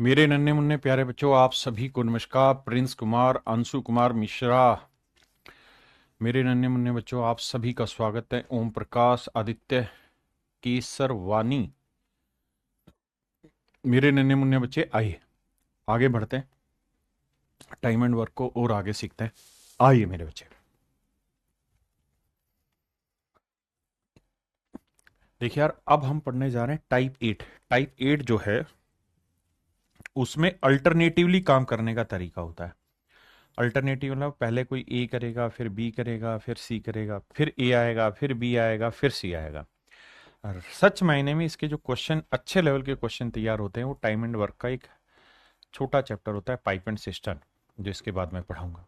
मेरे नन्हे मुन्ने प्यारे बच्चों, आप सभी को नमस्कार। प्रिंस कुमार, अंशु कुमार मिश्रा। मेरे नन्हे मुन्ने बच्चों, आप सभी का स्वागत है। ओम प्रकाश, आदित्य, केसर वानी। मेरे नन्हे मुन्ने बच्चे, आइए आगे बढ़ते हैं। टाइम एंड वर्क को और आगे सीखते हैं। आइए मेरे बच्चे, देखिए यार, अब हम पढ़ने जा रहे हैं टाइप 8। टाइप 8 जो है उसमें अल्टरनेटिवली काम करने का तरीका होता है। अल्टरनेटिव मतलब पहले कोई ए करेगा, फिर बी करेगा, फिर सी करेगा, फिर ए आएगा, फिर बी आएगा, फिर सी आएगा। और सच मायने में इसके जो क्वेश्चन, अच्छे लेवल के क्वेश्चन तैयार होते हैं, वो टाइम एंड वर्क का एक छोटा चैप्टर होता है, पाइप एंड सिस्टम, जो इसके बाद मैं पढ़ाऊंगा।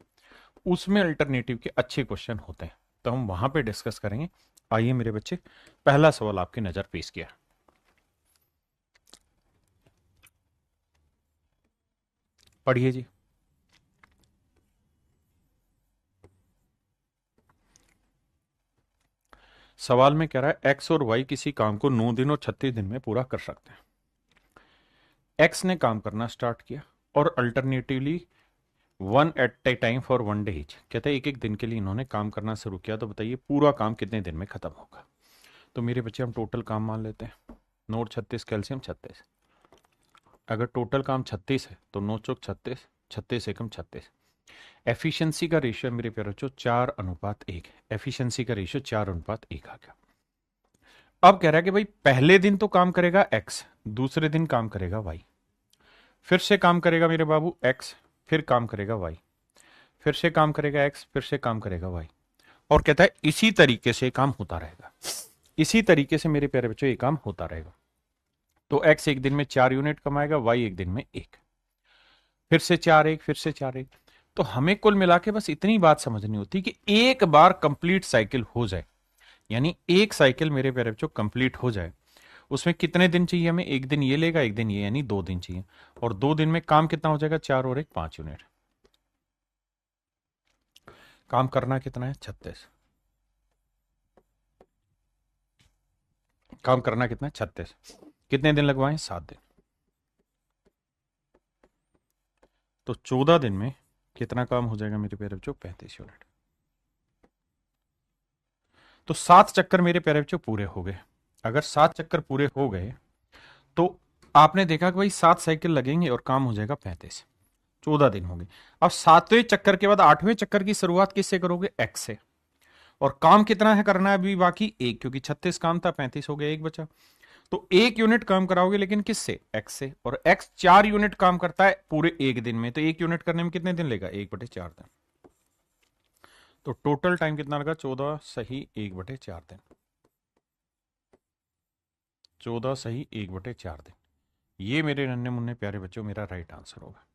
उसमें अल्टरनेटिव के अच्छे क्वेश्चन होते हैं, तो हम वहां पे डिस्कस करेंगे। आइए मेरे बच्चे, पहला सवाल आपकी नजर पेश किया। पढ़िए जी। सवाल में कह रहा है एक्स और वाई किसी काम को 9 दिन और 36 दिन में पूरा कर सकते हैं। एक्स ने काम करना स्टार्ट किया और alternatively one at a time for one day each. कहते हैं एक एक दिन के लिए इन्होंने काम करना शुरू किया, तो बताइए पूरा काम कितने दिन में खत्म होगा। तो मेरे बच्चे हम टोटल काम मान लेते हैं। 9 और 36 कैल्शियम 36। अगर टोटल काम 36 है तो 9 चौक 36, 36 एकम 36। एफिशिएंसी का रेशियो मेरे प्यारे बच्चों 4:1 है। एफिशिएंसी का रेशियो 4:1 आ गया। अब कह रहा है कि भाई पहले दिन तो काम करेगा एक्स, दूसरे दिन काम करेगा वाई, फिर से काम करेगा मेरे बाबू एक्स, फिर काम करेगा वाई, फिर से काम करेगा एक्स, फिर से काम करेगा वाई। और कहता है इसी तरीके से काम होता रहेगा। इसी तरीके से मेरे प्यारे बच्चों ये काम होता रहेगा। तो एक्स एक दिन में 4 यूनिट कमाएगा, वाई एक दिन में 1, फिर से 4 1, फिर से 4 1। तो हमें कुल मिला के बस इतनी बात समझनी होती कि एक बार कंप्लीट साइकिल हो जाए, यानी एक साइकिल मेरे प्यारे बच्चों कंप्लीट हो जाए, उसमें कितने दिन चाहिए हमें? एक दिन ये लेगा, एक दिन ये, यानी 2 दिन चाहिए। और 2 दिन में काम कितना हो जाएगा? 4 और 1 5 यूनिट। काम करना कितना है? 36। काम करना कितना है? 36। कितने दिन लगवाएं? 7 दिन। तो 14 दिन में कितना काम हो जाएगा मेरे प्यारे बच्चों? 35 यूनिट। तो 7 चक्कर मेरे प्यारे बच्चों पूरे हो गए। अगर 7 चक्कर पूरे हो गए तो आपने देखा कि भाई 7 साइकिल लगेंगे और काम हो जाएगा 35। 14 दिन हो गए। अब 7वें चक्कर के बाद 8वें चक्कर की शुरुआत किससे करोगे? एक्स से। और काम कितना है करना है अभी बाकी? 1, क्योंकि 36 काम था, 35 हो गया, 1 बचा। तो 1 यूनिट काम कराओगे, लेकिन किससे? एक्स से। और एक्स 4 यूनिट काम करता है पूरे एक दिन में, तो 1 यूनिट करने में कितने दिन लेगा? 1/4 दिन। तो टोटल टाइम कितना लगा? 14 सही 1/4 दिन। 14 सही 1/4 दिन। ये मेरे नन्हे मुन्ने प्यारे बच्चों मेरा राइट आंसर होगा।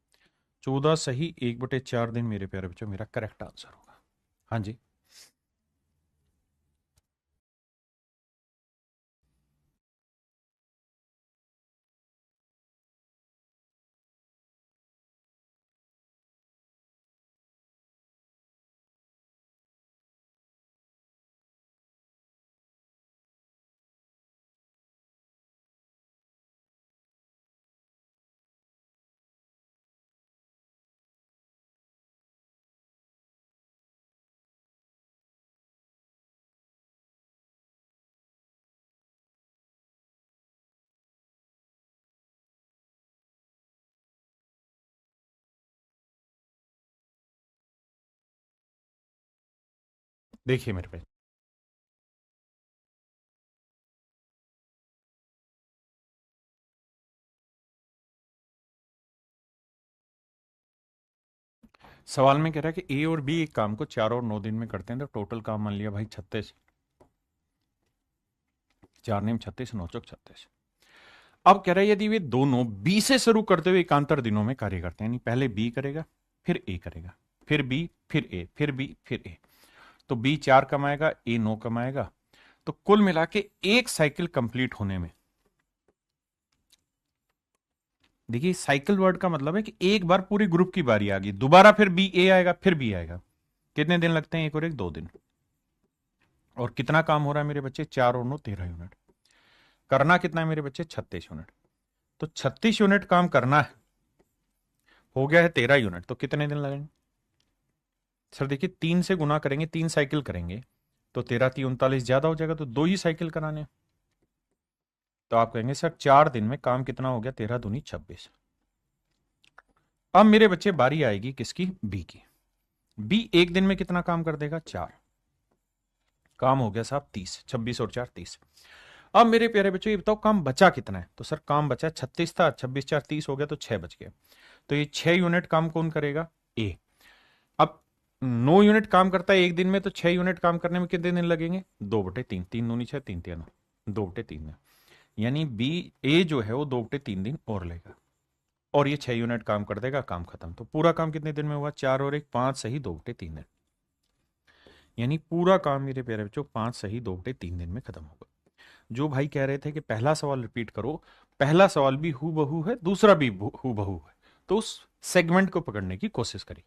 14 सही 1/4 दिन मेरे प्यारे बच्चों मेरा करेक्ट आंसर होगा। हाँ जी। देखिए मेरे पे, सवाल में कह रहा है कि ए और बी एक काम को 4 और 9 दिन में करते हैं, तो टोटल काम मान लिया भाई 36। 4 9 36, 9 चौक 36। अब कह रहा है यदि वे दोनों बी से शुरू करते हुए एकांतर दिनों में कार्य करते हैं, यानी पहले बी करेगा, फिर ए करेगा, फिर बी, फिर ए, फिर बी, फिर ए, तो बी 4 कमाएगा, ए 9 कमाएगा। तो कुल मिला के एक साइकिल कंप्लीट होने में, देखिए साइकिल वर्ड का मतलब है कि एक बार पूरी ग्रुप की बारी आ गई, दोबारा फिर बी ए आएगा, फिर बी आएगा। कितने दिन लगते हैं? 1 और 1 2 दिन। और कितना काम हो रहा है मेरे बच्चे? 4 और 9 13 यूनिट। करना कितना है मेरे बच्चे? 36 यूनिट। तो 36 यूनिट काम करना है, हो गया है 13 यूनिट, तो कितने दिन लगेंगे सर? देखिए 3 से गुना करेंगे, 3 साइकिल करेंगे तो 13 3 39 ज्यादा हो जाएगा, तो 2 ही साइकिल कराने हैं। तो आप कहेंगे सर 4 दिन में काम कितना हो गया? 13 दूनी 26। अब मेरे बच्चे बारी आएगी किसकी? बी की। बी एक दिन में कितना काम कर देगा? 4। काम हो गया साहब 30, 26 और 4 30। अब मेरे प्यारे बच्चों ये बताओ काम बचा कितना है? तो सर काम बचा 36 था, 26 4 30 हो गया, तो 6 बच गया। तो ये 6 यूनिट काम कौन करेगा? ए। अब 9 यूनिट काम करता है एक दिन में, तो 6 यूनिट काम करने में कितने दिन लगेंगे? 2/3, 3 दूनी 6, 3 3 2/3 दिन। यानी बी ए जो है वो 2/3 दिन और लेगा, और ये 6 यूनिट काम कर देगा, काम खत्म। तो पूरा काम कितने दिन में हुआ? 4 और 1 5 सही 2/3 दिन। यानी पूरा काम मेरे प्यारे बच्चों 5 सही 2/3 दिन में खत्म होगा। जो भाई कह रहे थे कि पहला सवाल रिपीट करो, पहला सवाल भी हु बहू है, दूसरा भी हु बहू है, तो उस सेगमेंट को पकड़ने की कोशिश करिए।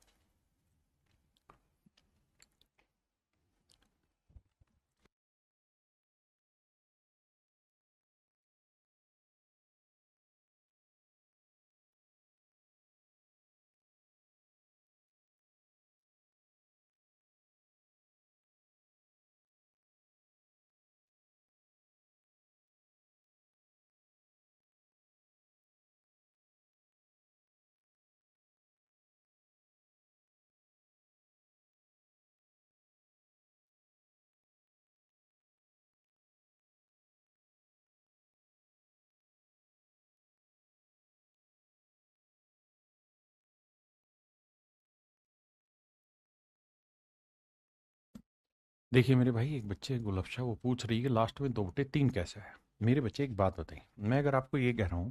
देखिए मेरे भाई, एक बच्चे गुलफ्शा वो पूछ रही है लास्ट में 2/3 कैसे है। मेरे बच्चे एक बात बताइए, मैं अगर आपको ये कह रहा हूं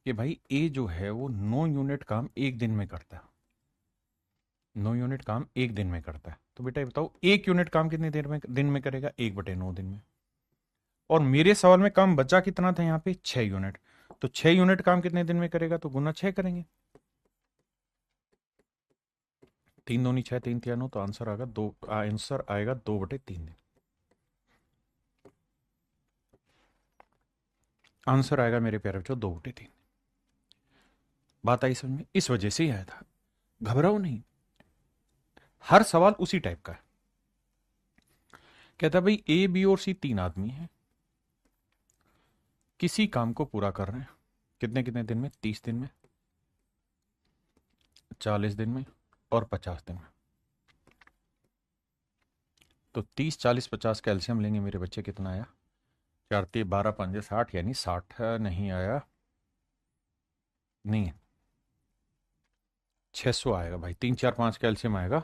कि भाई ए जो है वो 9 यूनिट काम एक दिन में करता है, 9 यूनिट काम एक दिन में करता है, तो बेटा ये बताओ 1 यूनिट काम कितनी देर में दिन में करेगा? 1/9 दिन में। और मेरे सवाल में काम बचा कितना था यहाँ पे? 6 यूनिट। तो 6 यूनिट काम कितने दिन में करेगा? तो गुना 6 करेंगे। 3 दूनी 6, 3 3 9, तो आंसर आएगा 2, आंसर आएगा 2/3 दिन। आंसर आएगा मेरे प्यारे बच्चों 2/3। बात आई समझ में? इस वजह से ही आया था, घबराओ नहीं। हर सवाल उसी टाइप का है। कहता है भाई ए बी और सी 3 आदमी हैं, किसी काम को पूरा कर रहे हैं, कितने कितने दिन में? 30 दिन में, 40 दिन में और 50 दिन में। तो 30 40 50 कैल्शियम लेंगे मेरे बच्चे, कितना आया? 4 3 12 5 60, यानी 60 नहीं आया, नहीं 600 आएगा भाई। 3 4 5 कैल्शियम आएगा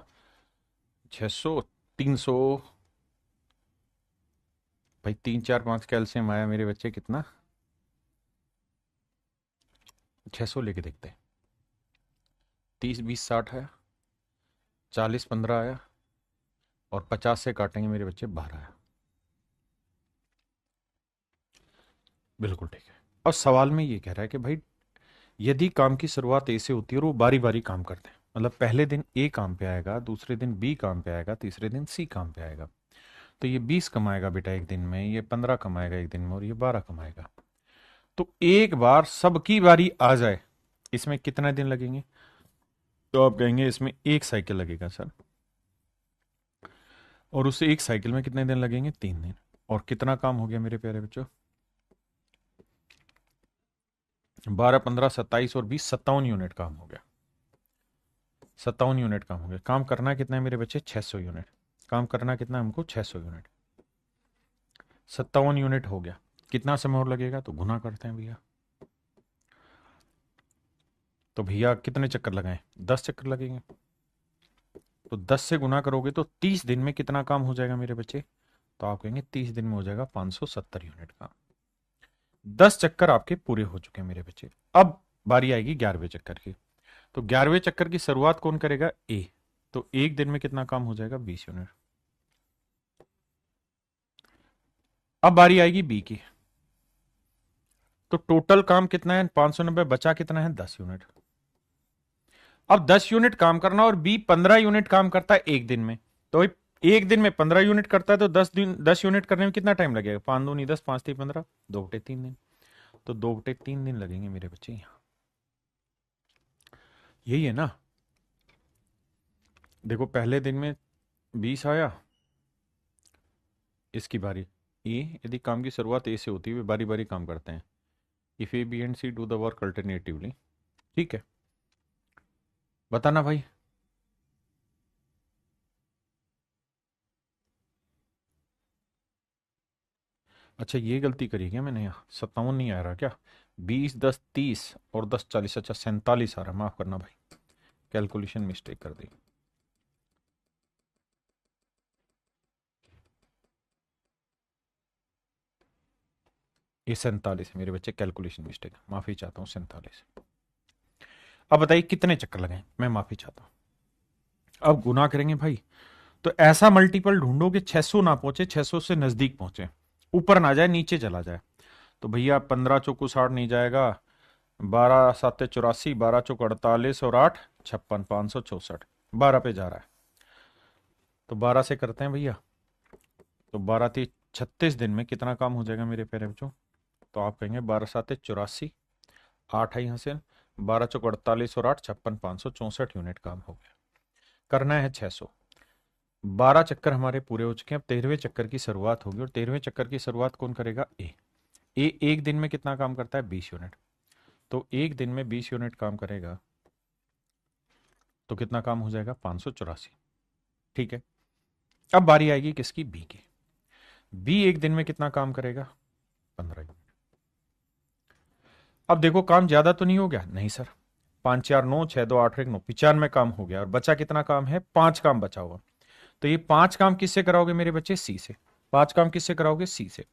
600, 300। भाई 3 4 5 कैल्शियम आया मेरे बच्चे, कितना? 600 लेके देखते हैं। 30 20 60 आया, 40 15 आया, और 50 से काटेंगे मेरे बच्चे 12 आया। बिल्कुल ठीक है। और सवाल में ये कह रहा है कि भाई यदि काम की शुरुआत ए से होती है और वो बारी बारी काम करते हैं, मतलब पहले दिन ए काम पे आएगा, दूसरे दिन बी काम पे आएगा, तीसरे दिन सी काम पे आएगा, तो ये 20 कमाएगा बेटा एक दिन में, ये 15 कमाएगा एक दिन में, और ये 12 कमाएगा। तो एक बार सबकी बारी आ जाए, इसमें कितने दिन लगेंगे? तो आप कहेंगे इसमें एक साइकिल लगेगा सर, और उससे एक साइकिल में कितने दिन लगेंगे? 3 दिन। और कितना काम हो गया मेरे प्यारे बच्चों? 12 15 27 और 20 57 यूनिट काम हो गया। 57 यूनिट काम हो गया। काम करना कितना है मेरे बच्चे? 600 यूनिट। काम करना कितना है हमको? 600 यूनिट। 57 यूनिट हो गया। कितना समय और लगेगा? तो गुना करते हैं भैया। तो भैया कितने चक्कर लगाएं? 10 चक्कर लगेंगे। तो 10 से गुना करोगे तो 30 दिन में कितना काम हो जाएगा मेरे बच्चे? तो आप कहेंगे 30 दिन में हो जाएगा 570 यूनिट काम। 10 चक्कर आपके पूरे हो चुके हैं मेरे बच्चे। अब बारी आएगी 11वें चक्कर की। तो 11वें चक्कर की शुरुआत कौन करेगा? ए। तो एक दिन में कितना काम हो जाएगा? 20 यूनिट। अब बारी आएगी बी की। तो टोटल काम कितना है? 590, बचा कितना है? 10 यूनिट। अब 10 यूनिट काम करना, और बी 15 यूनिट काम करता है एक दिन में। तो एक दिन में 15 यूनिट करता है, तो 10 यूनिट करने में कितना टाइम लगेगा? 5 दूनी 10, 5 3 15, 2/3 दिन। तो 2/3 दिन लगेंगे मेरे बच्चे यहां। यही है ना। देखो पहले दिन में 20 आया, इसकी बारी ए। यदि काम की शुरुआत ए से होती है, वे बारी बारी काम करते हैं। If A B and C do the work alternatively. ठीक है, बताना भाई। अच्छा ये गलती करी क्या मैंने, यहाँ 57 नहीं आ रहा क्या? 20 10 30 और 10 40, अच्छा 47 आ रहा, माफ करना भाई, कैलकुलेशन मिस्टेक कर दी। ये 47 है मेरे बच्चे, कैलकुलेशन मिस्टेक, माफी चाहता हूँ, 47। अब बताइए कितने चक्कर लगाए, मैं माफी चाहता हूँ। अब गुना करेंगे भाई, तो ऐसा मल्टीपल ढूंढो कि 600 ना पहुंचे, 600 से नजदीक पहुंचे, ऊपर ना जाए नीचे चला जाए। तो भैया 15 चौको 60 नहीं जाएगा, 12 7 84, 12 चौक 48 और 8 56, 564, 12 पे जा रहा है। तो 12 से करते हैं भैया, तो 12 3 36 दिन में कितना काम हो जाएगा मेरे प्यारे बच्चों? तो आप कहेंगे 12 7 84, 8 है यहाँ से, 12 चौक 48 और 8 56, 564 यूनिट काम हो गया। करना है 600। 12 चक्कर हमारे पूरे हो चुके हैं, अब 13वें चक्कर की शुरुआत होगी, और 13वें चक्कर की शुरुआत कौन करेगा? ए। ए एक दिन में कितना काम करता है? 20 यूनिट। तो एक दिन में 20 यूनिट काम करेगा, तो कितना काम हो जाएगा? 584। ठीक है, अब बारी आएगी किसकी? बी की। बी एक दिन में कितना काम करेगा? 15 यूनिट। अब देखो काम ज्यादा तो नहीं हो गया? नहीं सर, 5 4 9 6 2 8 1 9, 95 काम हो गया, और बचा कितना काम है? 5 काम बचा हुआ। तो ये 5 काम किससे कराओगे मेरे बच्चे? सी से। 5 काम किससे कराओगे? सी से।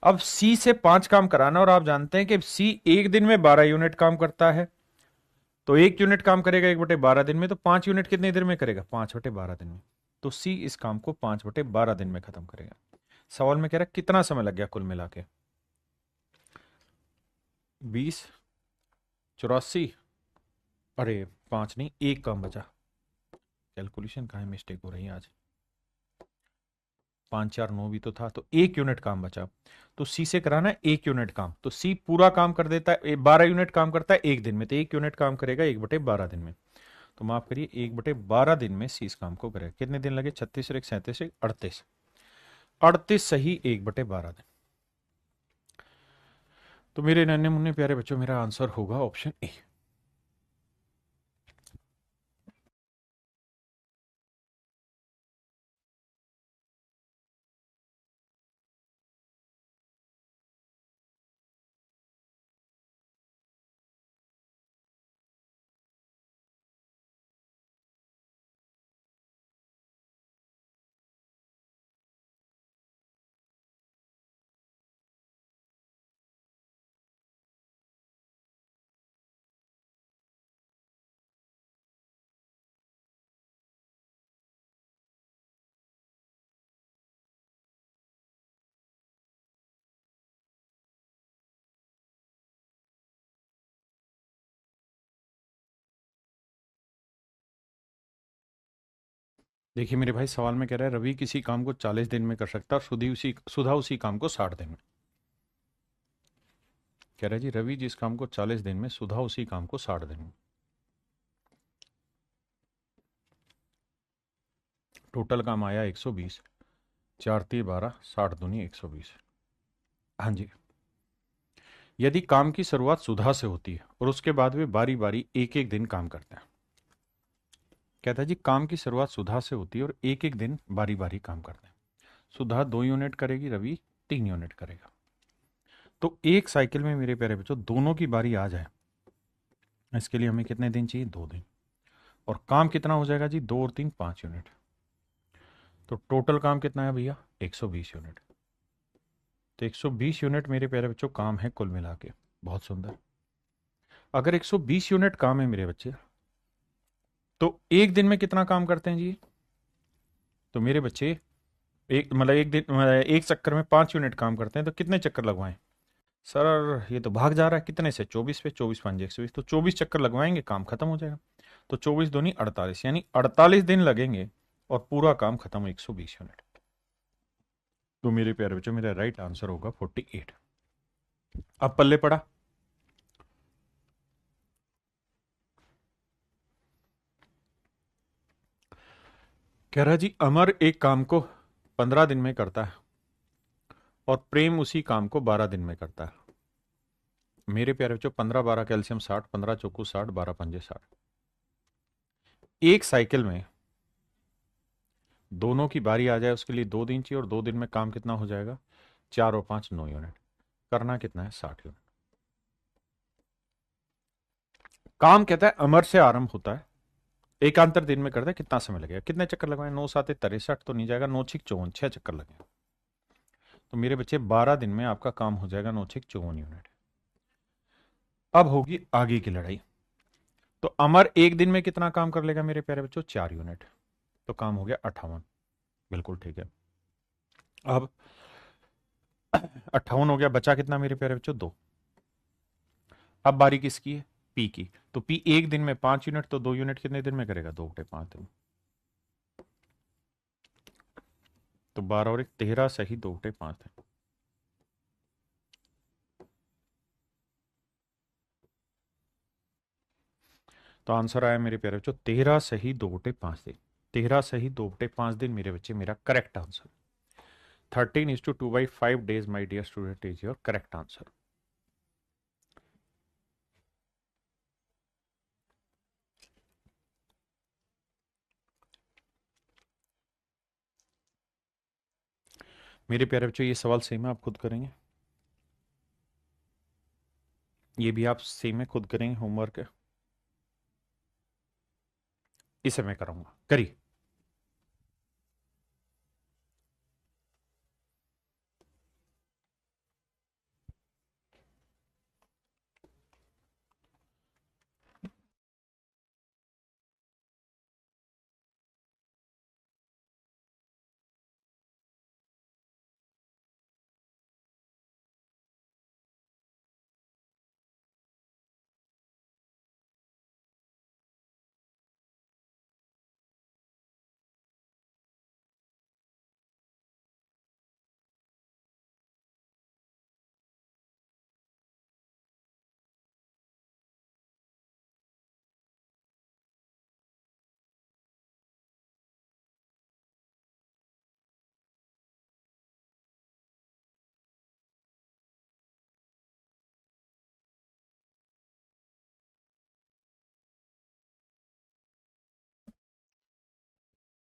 अब सी से 5 काम कराना, और आप जानते हैं कि सी एक दिन में 12 यूनिट काम करता है, तो 1 यूनिट काम करेगा 1/12 दिन में, तो 5 यूनिट कितने दिन में करेगा? 5/12 दिन में। तो सी इस काम को 5/12 दिन में खत्म करेगा। सवाल में कह रहा है कितना समय लग गया कुल मिला के? 20 84, अरे 5 नहीं, एक काम बचा। कैलकुलेशन कहाँ है, मिस्टेक हो रही है आज। 5 4 9 भी तो था, तो 1 यूनिट काम बचा। तो सी से कराना है 1 यूनिट काम, तो सी पूरा काम कर देता है, 12 यूनिट काम करता है एक दिन में, तो 1 यूनिट काम करेगा 1/12 दिन में। तो माफ करिए, 1/12 दिन में सी इस काम को करेगा। कितने दिन लगे? 36 और 1 37, 38, 38 सही 1/12 दिन। तो मेरे नन्हे मुन्ने प्यारे बच्चों, मेरा आंसर होगा ऑप्शन ए। देखिए मेरे भाई, सवाल में कह रहा है रवि किसी काम को 40 दिन में कर सकता है, और सुधा उसी काम को 60 दिन में। कह रहा है जी रवि जिस काम को 40 दिन में, सुधा उसी काम को 60 दिन में। टोटल काम आया 120, 4 3 12, 60 दूनी 120। हाँ जी। यदि काम की शुरुआत सुधा से होती है और उसके बाद वे बारी बारी एक एक दिन काम करते हैं। कहता है जी काम की शुरुआत सुधा से होती है और एक एक दिन बारी बारी काम करते हैं। सुधा 2 यूनिट करेगी, रवि 3 यूनिट करेगा। तो एक साइकिल में मेरे प्यारे बच्चों दोनों की बारी आ जाए, इसके लिए हमें कितने दिन चाहिए? 2 दिन। और काम कितना हो जाएगा जी? 2 और 3 5 यूनिट। तो टोटल काम कितना है भैया? 120 यूनिट। तो 120 यूनिट मेरे प्यारे बच्चों काम है कुल मिला के। बहुत सुंदर। अगर 120 यूनिट काम है मेरे बच्चे, तो एक दिन में कितना काम करते हैं जी? तो मेरे बच्चे एक मतलब एक दिन एक चक्कर में 5 यूनिट काम करते हैं, तो कितने चक्कर लगवाएं? सर ये तो भाग जा रहा है, कितने से? 24 पे, 24 5 120, तो 24 चक्कर लगवाएंगे, काम खत्म हो जाएगा। तो 24 दूनी 48, यानी 48 दिन लगेंगे और पूरा काम खत्म 120 यूनिट। तो मेरे प्यारे बच्चों, मेरा राइट आंसर होगा 48। अब पल्ले पड़ा। कह रहा जी, अमर एक काम को 15 दिन में करता है और प्रेम उसी काम को 12 दिन में करता है। मेरे प्यारे बच्चों, 15 12 कैल्शियम 60, 15 चौकू 60, 12 पंजे 60। एक साइकिल में दोनों की बारी आ जाए उसके लिए 2 दिन चाहिए, और 2 दिन में काम कितना हो जाएगा? 4 और 5 9 यूनिट। करना कितना है? 60 यूनिट। काम कहता है अमर से आरंभ होता है, एकांतर दिन में करता है। कितना समय लगेगा? कितने चक्कर लगवाए? 9 7 63 तो नहीं जाएगा। 9 6 54, 6 चक्कर लगेगा। तो मेरे बच्चे 12 दिन में आपका काम हो जाएगा 9 6 54 यूनिट। अब होगी आगे की लड़ाई। तो अमर एक दिन में कितना काम कर लेगा मेरे प्यारे बच्चों? 4 यूनिट। तो काम हो गया 58। बिल्कुल ठीक है। अब 58 हो गया, बचा कितना मेरे प्यारे बच्चों? 2। अब बारी किसकी है? पी की। तो पी एक दिन में 5 यूनिट, तो 2 यूनिट कितने दिन में करेगा? 2 बटे 5 दिन। तो 12 और 1 13, सही 2 बटे 5 दिन। तो आंसर आया मेरे प्यारे बच्चों 13 सही 2 बटे 5 दिन। 13 सही 2 बटे 5 दिन मेरे बच्चे मेरा correct answer. 13:2/5 days, my dear student, is your correct answer. मेरे प्यारे बच्चों, ये सवाल सेम है, आप खुद करेंगे। ये भी आप सेम है, खुद करेंगे होमवर्क। इसे मैं कराऊंगा, करिए।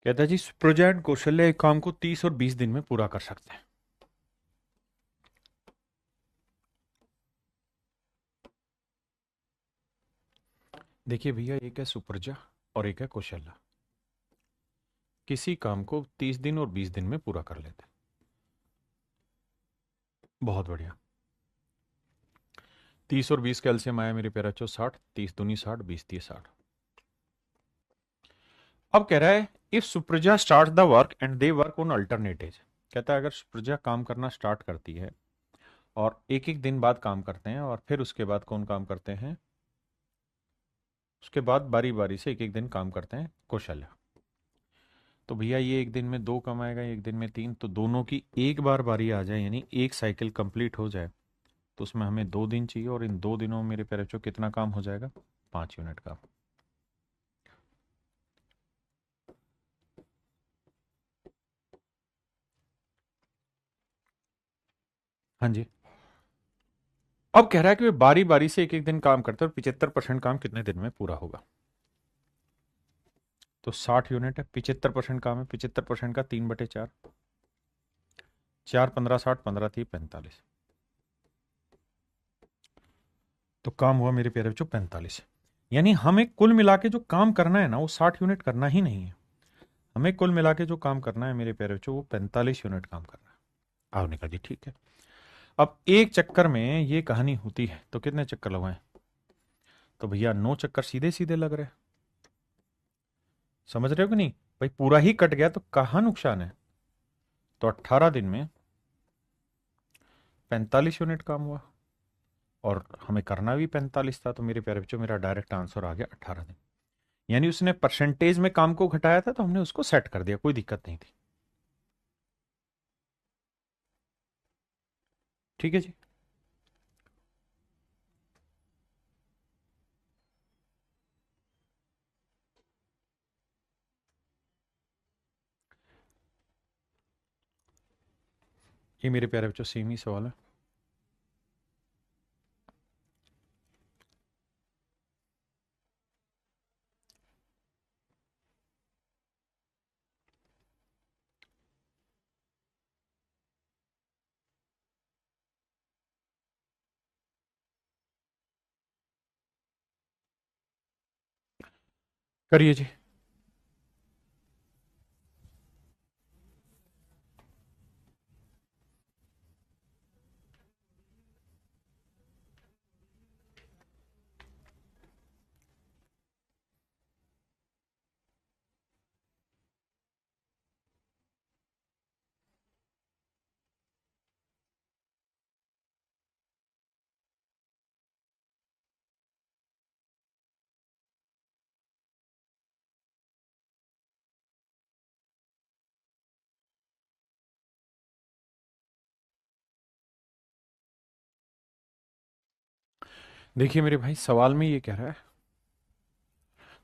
कहता है जी, सुप्रजा एंड कौशल्या एक काम को 30 और 20 दिन में पूरा कर सकते हैं। देखिए भैया, एक है सुप्रजा और एक है कौशल्या। किसी काम को 30 दिन और 20 दिन में पूरा कर लेते हैं। बहुत बढ़िया। 30 और 20 कैल्शियम आया मेरे प्यारे बच्चों 60। 30 दूनी 60, 20 तीय 60। अब कह रहा है, if Supraja start the work and they work on alternative. कहता है अगर सुप्रजा काम करना स्टार्ट करती है और एक एक दिन बाद काम करते हैं, और फिर उसके बाद कौन काम करते हैं? उसके बाद बारी बारी से एक एक दिन काम करते हैं कौशल्या। तो भैया ये एक दिन में 2 कमाएगा, एक दिन में 3, तो दोनों की एक बार बारी आ जाए, यानी एक साइकिल कंप्लीट हो जाए, तो उसमें हमें 2 दिन चाहिए, और इन 2 दिनों में मेरे प्यारे बच्चों कितना काम हो जाएगा? 5 यूनिट का। हाँ जी। अब कह रहा है कि वे बारी बारी से एक एक दिन काम करते हैं, और 75% काम कितने दिन में पूरा होगा? तो 60 यूनिट है, 75% काम है। 75% का 3/4, 4 15 60, 15 30 45। तो काम हुआ मेरे प्यारे बच्चों 45। यानी हमें कुल मिला के जो काम करना है ना, वो 60 यूनिट करना ही नहीं है। हमें कुल मिला के जो काम करना है मेरे प्यारे बच्चों, वो 45 यूनिट काम करना है। आपने कहा जी ठीक है। अब एक चक्कर में ये कहानी होती है तो कितने चक्कर लगवाएं? तो भैया 9 चक्कर सीधे सीधे लग रहे हैं। समझ रहे हो कि नहीं भाई? पूरा ही कट गया तो कहाँ नुकसान है? तो 18 दिन में 45 यूनिट काम हुआ, और हमें करना भी 45 था। तो मेरे प्यारे बच्चों, मेरा डायरेक्ट आंसर आ गया 18 दिन। यानी उसने परसेंटेज में काम को घटाया था, तो हमने उसको सेट कर दिया, कोई दिक्कत नहीं थी। ठीक है जी। ये मेरे प्यारे बच्चों सेम ही सवाल है। करिए जी। देखिए मेरे भाई, सवाल में ये कह रहा है,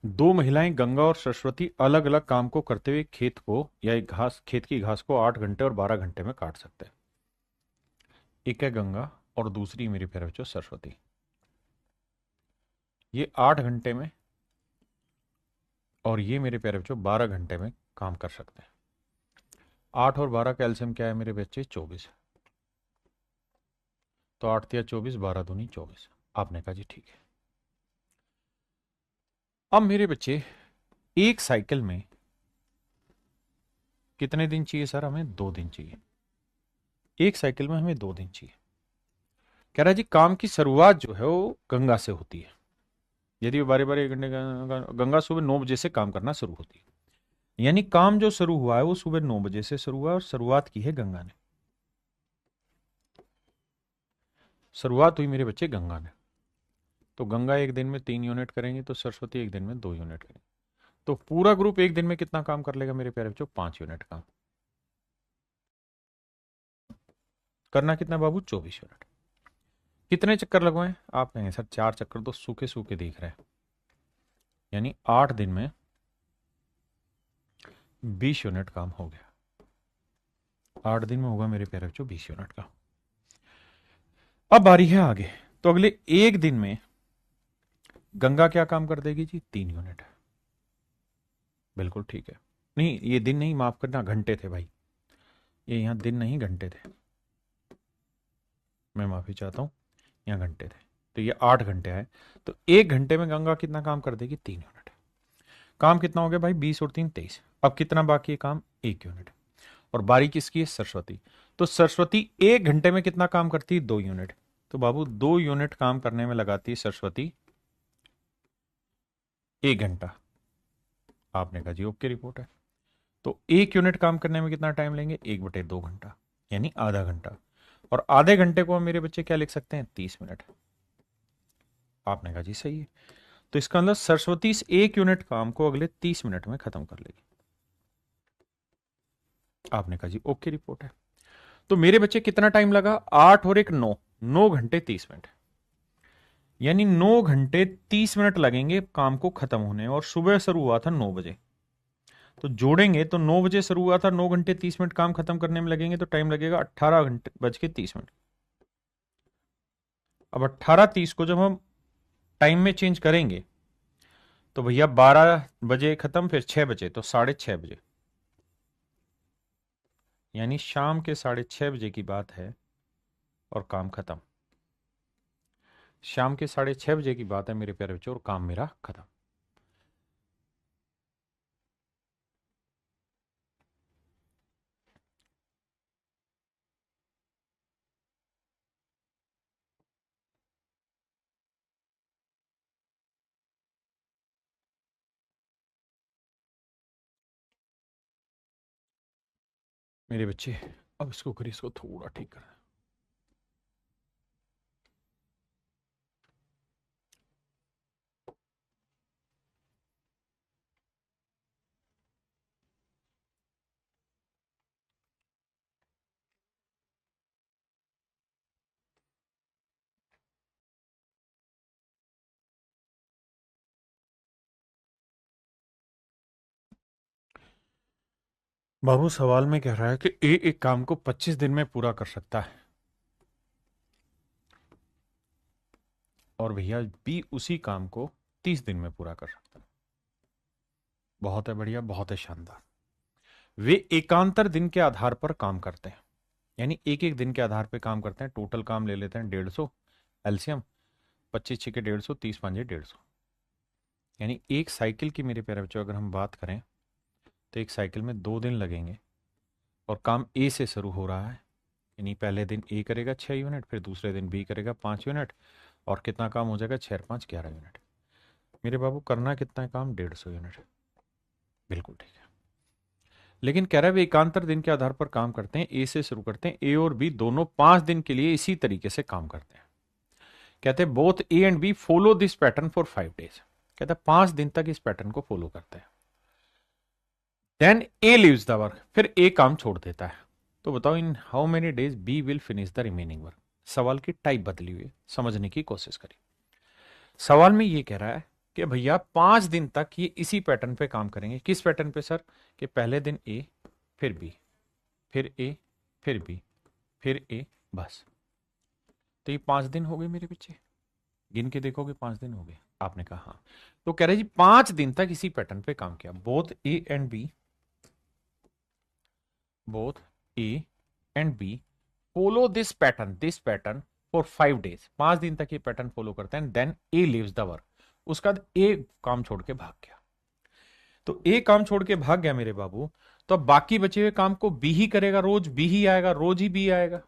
दो महिलाएं गंगा और सरस्वती अलग अलग काम को करते हुए खेत की घास को 8 घंटे और 12 घंटे में काट सकते हैं। एक है गंगा और दूसरी मेरे प्यारे बच्चों सरस्वती। ये 8 घंटे में और ये मेरे प्यारे बच्चों 12 घंटे में काम कर सकते हैं। 8 और 12 का एलसीएम क्या है मेरे बच्चे? 24। तो 8 या 24, 12 दूनी 24। आपने कहा जी ठीक है। अब मेरे बच्चे, एक साइकिल में कितने दिन चाहिए सर? हमें 2 दिन चाहिए। एक साइकिल में हमें 2 दिन चाहिए। कह रहा है जी काम की शुरुआत जो है वो गंगा से होती है। यदि वो बारे बारे 1 घंटे गंगा सुबह 9 बजे से काम करना शुरू होती है, यानी काम जो शुरू हुआ है वो सुबह 9 बजे से शुरू हुआ है और शुरुआत की है गंगा ने। शुरुआत हुई मेरे बच्चे गंगा ने। तो गंगा एक दिन में 3 यूनिट करेंगे तो सरस्वती एक दिन में 2 यूनिट करेंगे। तो पूरा ग्रुप एक दिन में कितना काम कर लेगा मेरे प्यारे बच्चों? 5 यूनिट काम। करना कितना बाबू? 24 यूनिट। कितने चक्कर लगवाएं? आप कहेंगे सर 4 चक्कर तो सूखे सूखे दिख रहे हैं। यानी 8 दिन में 20 यूनिट काम हो गया। 8 दिन में होगा मेरे प्यारे बच्चों 20 यूनिट का। अब बारी है आगे। तो अगले एक दिन में गंगा क्या काम कर देगी जी? 3 यूनिट। बिल्कुल ठीक है। नहीं, ये दिन नहीं, माफ करना, घंटे थे भाई। ये यहां दिन नहीं घंटे थे। मैं माफी चाहता हूं, यहाँ घंटे थे। तो ये 8 घंटे आए। तो एक घंटे में गंगा कितना काम कर देगी? 3 यूनिट। काम कितना हो गया भाई? 20 और 3 23। अब कितना बाकी है काम? 1 यूनिट। और बारी किसकी है? सरस्वती। तो सरस्वती एक घंटे में कितना काम करती है? 2 यूनिट। तो बाबू 2 यूनिट काम करने में लगाती है सरस्वती 1 घंटा। आपने कहा जी ओके, रिपोर्ट है। तो 1 यूनिट काम करने में कितना टाइम लेंगे? 1/2 घंटा, यानी आधा घंटा। और आधे घंटे को हम मेरे बच्चे क्या लिख सकते हैं? 30 मिनट। आपने कहा जी सही है। तो इसका मतलब सरस्वती इस 1 यूनिट काम को अगले 30 मिनट में खत्म कर लेगी। आपने कहा जी ओके, रिपोर्ट है। तो मेरे बच्चे कितना टाइम लगा? 8 और 1 9, 9 घंटे 30 मिनट। यानी 9 घंटे 30 मिनट लगेंगे काम को खत्म होने। और सुबह शुरू हुआ था 9 बजे। तो जोड़ेंगे तो 9 बजे शुरू हुआ था, 9 घंटे 30 मिनट काम खत्म करने में लगेंगे, तो टाइम लगेगा 18 घंटे बज के 30 मिनट। अब 18:30 को जब हम टाइम में चेंज करेंगे तो भैया 12 बजे खत्म, फिर 6 बजे, तो 6:30 बजे। यानी शाम के 6:30 बजे की बात है और काम खत्म। शाम के 6:30 बजे की बात है मेरे प्यारे बच्चों, और काम मेरा खत्म। मेरे बच्चे, अब इसको करिए, इसको थोड़ा ठीक कर। बाबू सवाल में कह रहा है कि ए एक काम को 25 दिन में पूरा कर सकता है और भैया बी उसी काम को 30 दिन में पूरा कर सकता है। बहुत है बढ़िया, बहुत है शानदार। वे एकांतर दिन के आधार पर काम करते हैं, यानी एक एक दिन के आधार पर काम करते हैं। टोटल काम ले लेते हैं 150, एलसीएम 25 छः के 150, 30 पाँच 150, यानी एक साइकिल की मेरे प्यारे बच्चों अगर हम बात करें तो एक साइकिल में 2 दिन लगेंगे और काम ए से शुरू हो रहा है, यानी पहले दिन ए करेगा 6 यूनिट, फिर दूसरे दिन बी करेगा 5 यूनिट, और कितना काम हो जाएगा 6 और 5 11 यूनिट। मेरे बाबू करना कितना है काम, 150 यूनिट। बिल्कुल ठीक है। लेकिन कह रहा है वे एकांतर दिन के आधार पर काम करते हैं, ए से शुरू करते हैं, ए और बी दोनों 5 दिन के लिए इसी तरीके से काम करते हैं। कहते हैं both A and B follow this pattern for 5 days. कहता है 5 दिन तक इस पैटर्न को फॉलो करते हैं। Then A leaves the work, फिर ए काम छोड़ देता है। तो बताओ in how many days B will finish the remaining work. सवाल की टाइप बदली हुई, समझने की कोशिश करिए। सवाल में ये कह रहा है कि भैया 5 दिन तक ये इसी पैटर्न पे काम करेंगे। किस पैटर्न पे सर, कि पहले दिन ए, फिर बी, फिर ए, फिर बी, फिर ए, बस। तो ये 5 दिन हो गए मेरे पीछे, गिन के देखोगे 5 दिन हो गए। आपने कहा हाँ। तो कह रहे जी 5 दिन तक इसी पैटर्न पे काम किया। Both A and B, both A and B follow this pattern for 5 days. 5 दिन तक ये पैटर्न फॉलो करते हैं। Then A leaves the work, उसका बाद ए काम छोड़ के भाग गया। तो ए काम छोड़ के भाग गया मेरे बाबू, तो अब बाकी बचे हुए काम को बी ही करेगा, रोज बी ही आएगा, रोज ही बी आएगा।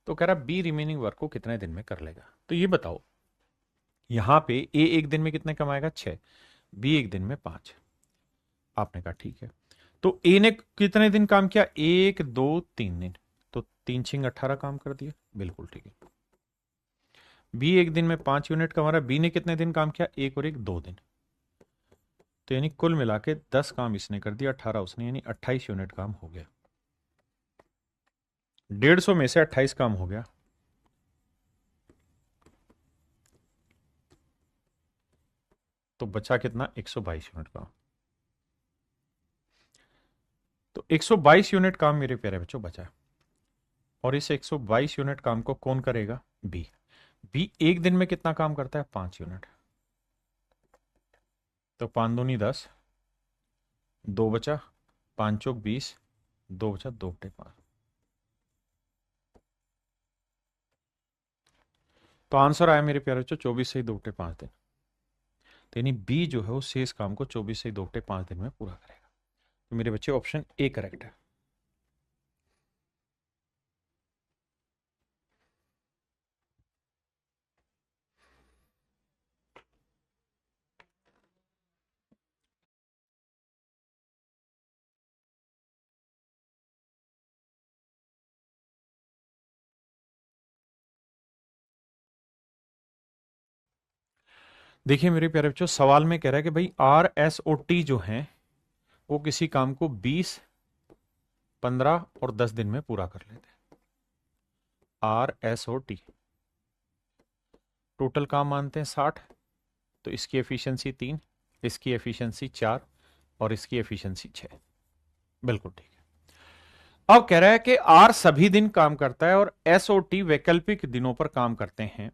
तो कह रहा बी रिमेनिंग वर्क को कितने दिन में कर लेगा। तो ये बताओ यहां पे ए एक दिन में कितने कमाएगा 6, बी एक दिन में 5। आपने कहा ठीक है। तो ए ने कितने दिन काम किया, 1 2 3 दिन, तो 3 6 18 काम कर दिया। बिल्कुल ठीक है। बी एक दिन में 5 यूनिट कमा रहा है, बी ने कितने दिन काम किया, 1 और 1 2 दिन, तो यानी कुल मिला के 10 काम इसने कर दिया, 18 उसने, यानी 28 यूनिट काम हो गया। 150 में से 28 काम हो गया। तो बचा कितना, 122 यूनिट काम। तो 122 यूनिट काम मेरे प्यारे बच्चों बचा है, और इस 122 यूनिट काम को कौन करेगा, बी। बी एक दिन में कितना काम करता है, 5 यूनिट। तो 5 दूनी 10, 2 बचा, 5 चौक 20, 2 बचा, 2 बटे 5। तो आंसर आया मेरे प्यारे बच्चों 24 से 2 बटे 5 दिन। तो यानी बी जो है वो शेष काम को 24 से 2 बटे 5 दिन में पूरा करेगा। तो मेरे बच्चे ऑप्शन ए करेक्ट है। देखिए मेरे प्यारे बच्चों सवाल में कह रहा है कि भाई आर एस और टी जो हैं वो किसी काम को 20 15 और 10 दिन में पूरा कर लेते हैं। आर एस और टी टोटल काम मानते हैं 60, तो इसकी एफिशिएंसी 3, इसकी एफिशिएंसी 4 और इसकी एफिशिएंसी 6। बिल्कुल ठीक है। अब कह रहा है कि आर सभी दिन काम करता है और एस और टी वैकल्पिक दिनों पर काम करते हैं।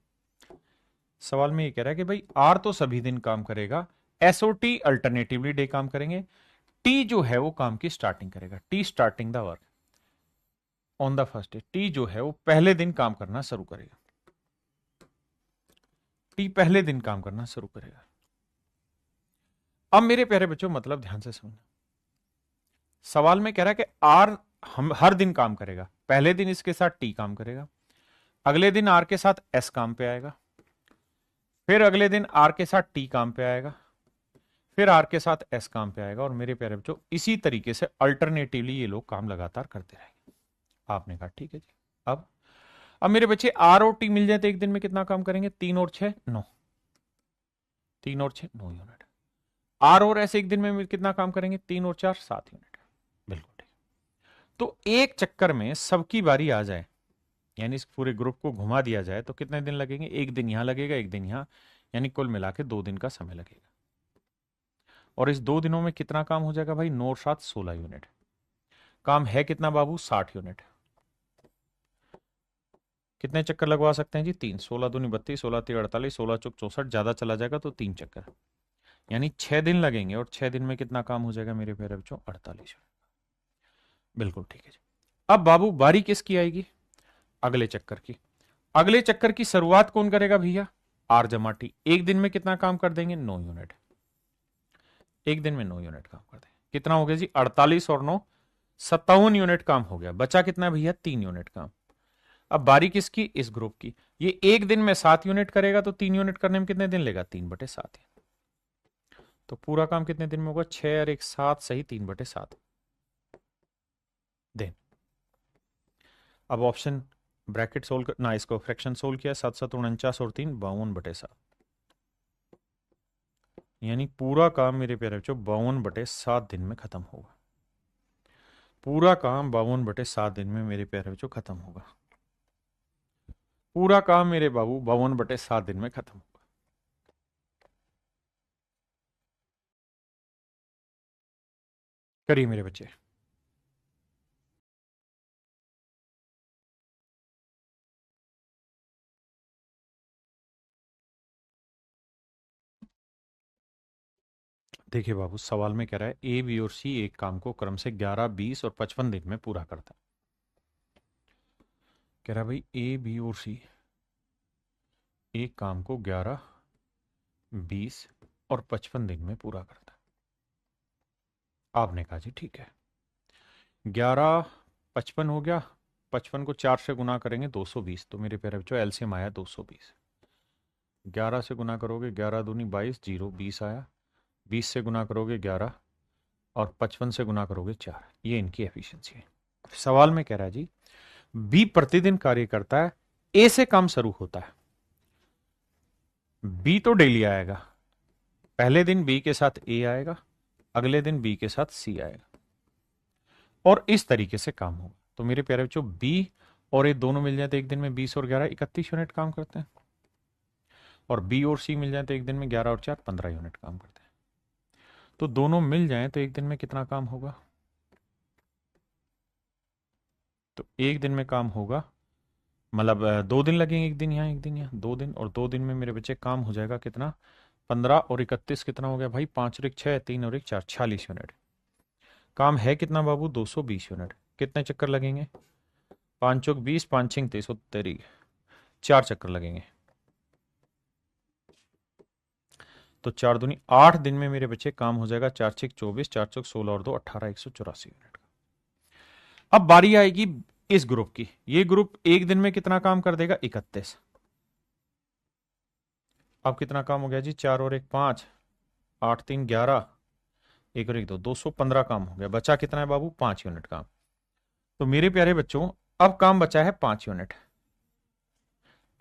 सवाल में ये कह रहा है कि भाई आर तो सभी दिन काम करेगा, एस और टी अल्टरनेटिवली डे काम करेंगे, टी जो है वो काम की स्टार्टिंग करेगा, T starting the work on the first day. T जो है वो पहले दिन काम करना शुरू करेगा, टी पहले दिन काम करना शुरू करेगा। अब मेरे प्यारे बच्चों मतलब ध्यान से समझना, सवाल में कह रहा है कि आर हम हर दिन काम करेगा। पहले दिन इसके साथ टी काम करेगा, अगले दिन आर के साथ एस काम पे आएगा, फिर अगले दिन आर के साथ टी काम पे आएगा, फिर आर के साथ एस काम पे आएगा, और मेरे प्यारे बच्चों इसी तरीके से अल्टरनेटिवली ये लोग काम लगातार करते रहेंगे। आपने कहा ठीक है जी। अब मेरे बच्चे आर और टी मिल जाए तो एक दिन में कितना काम करेंगे, 3 और 6 9, 3 और 6 9 यूनिट। आर और एस एक दिन में कितना काम करेंगे, 3 और 4 7 यूनिट। बिल्कुल ठीक। तो एक चक्कर में सबकी बारी आ जाए, यानी इस पूरे ग्रुप को घुमा दिया जाए, तो कितने दिन लगेंगे, एक दिन यहां लगेगा, एक दिन यहां, यानी कुल मिला के 2 दिन का समय लगेगा। और इस 2 दिनों में कितना काम हो जाएगा भाई, 9 और 7 16 यूनिट। काम है कितना बाबू, 60 यूनिट। कितने चक्कर लगवा सकते हैं जी, 3। 16 दूनी 32, 16 3 48, 16 चौक 64, ज्यादा चला जाएगा तो 3 चक्कर, यानी 6 दिन लगेंगे। और 6 दिन में कितना काम हो जाएगा मेरे प्यारे बच्चों, 48। बिल्कुल ठीक है जी। अब बाबू बारी किसकी आएगी, अगले चक्कर की। अगले चक्कर की शुरुआत कौन करेगा भैया, आर जमा टी। एक दिन में कितना काम कर देंगे, 9 यूनिट। एक दिन में 9 यूनिट काम कर देंगे। कितना हो गया जी, 48 और 9 57 यूनिट काम हो गया। बचा कितना भैया, 3 यूनिट काम। अब बारी किसकी, इस ग्रुप की। ये एक दिन में 7 यूनिट करेगा तो 3 यूनिट करने में कितने दिन लेगा, 3/7। तो पूरा काम कितने दिन में होगा, 6 और 1 7 सही, 3/7 दिन। अब ऑप्शन ब्रैकेट सोल्व ना, इसको फ्रैक्शन सोल्व किया, 7 7 49 और 3 52/7, यानी पूरा काम मेरे प्यारे बच्चों 52/7 दिन में खत्म होगा। पूरा काम 52/7 दिन में मेरे प्यारे बच्चों खत्म होगा। पूरा काम मेरे बाबू 52/7 दिन में खत्म होगा। करिए मेरे बच्चे। देखिए बाबू, सवाल में कह रहा है ए बी और सी एक काम को क्रम से 11 20 और 55 दिन में पूरा करता है। कह रहा है भाई ए बी और सी एक काम को 11 20 और 55 दिन में पूरा करता है। आपने कहा जी ठीक है, 11 55 हो गया, 55 को 4 से गुना करेंगे 220, तो मेरे प्यारे बच्चों एलसीएम आया 220। 11 से गुना करोगे 11 दूनी 22, 0 20 आया। 20 से गुना करोगे 11 और 55 से गुना करोगे 4। ये इनकी एफिशिएंसी है। सवाल में कह रहा है जी बी प्रतिदिन कार्य करता है, ए से काम शुरू होता है। बी तो डेली आएगा, पहले दिन बी के साथ ए आएगा, अगले दिन बी के साथ सी आएगा, और इस तरीके से काम होगा। तो मेरे प्यारे बच्चों बी और ए दोनों मिल जाए तो एक दिन में 20 और 11 31 यूनिट काम करते हैं, और बी और सी मिल जाए तो एक दिन में 11 और 4 15 यूनिट काम करते हैं। तो दोनों मिल जाए तो एक दिन में कितना काम होगा, तो एक दिन में काम होगा, मतलब 2 दिन लगेंगे, एक दिन यहाँ एक दिन यहाँ, 2 दिन, और 2 दिन में मेरे बच्चे काम हो जाएगा कितना, 15 और 31 कितना हो गया भाई, 5 और 1 6, 3 और 1 4 46 यूनिट। काम है कितना बाबू, 220 यूनिट। कितने चक्कर लगेंगे, 5 चौक 20, 5 छिंग 23, 4 चक्कर लगेंगे। तो 4 दूनी 8 दिन में मेरे बच्चे काम हो जाएगा, 4 छिक 24, 4 चौक 16 और 2 18, 184 यूनिट का। अब बारी आएगी इस ग्रुप की। ये ग्रुप एक दिन में कितना काम कर देगा, 31। अब कितना काम हो गया जी, 4 और 1 5, 8 3 11, 1 और 1 2, 215 काम हो गया। बचा कितना है बाबू, 5 यूनिट काम। तो मेरे प्यारे बच्चों अब काम बचा है 5 यूनिट।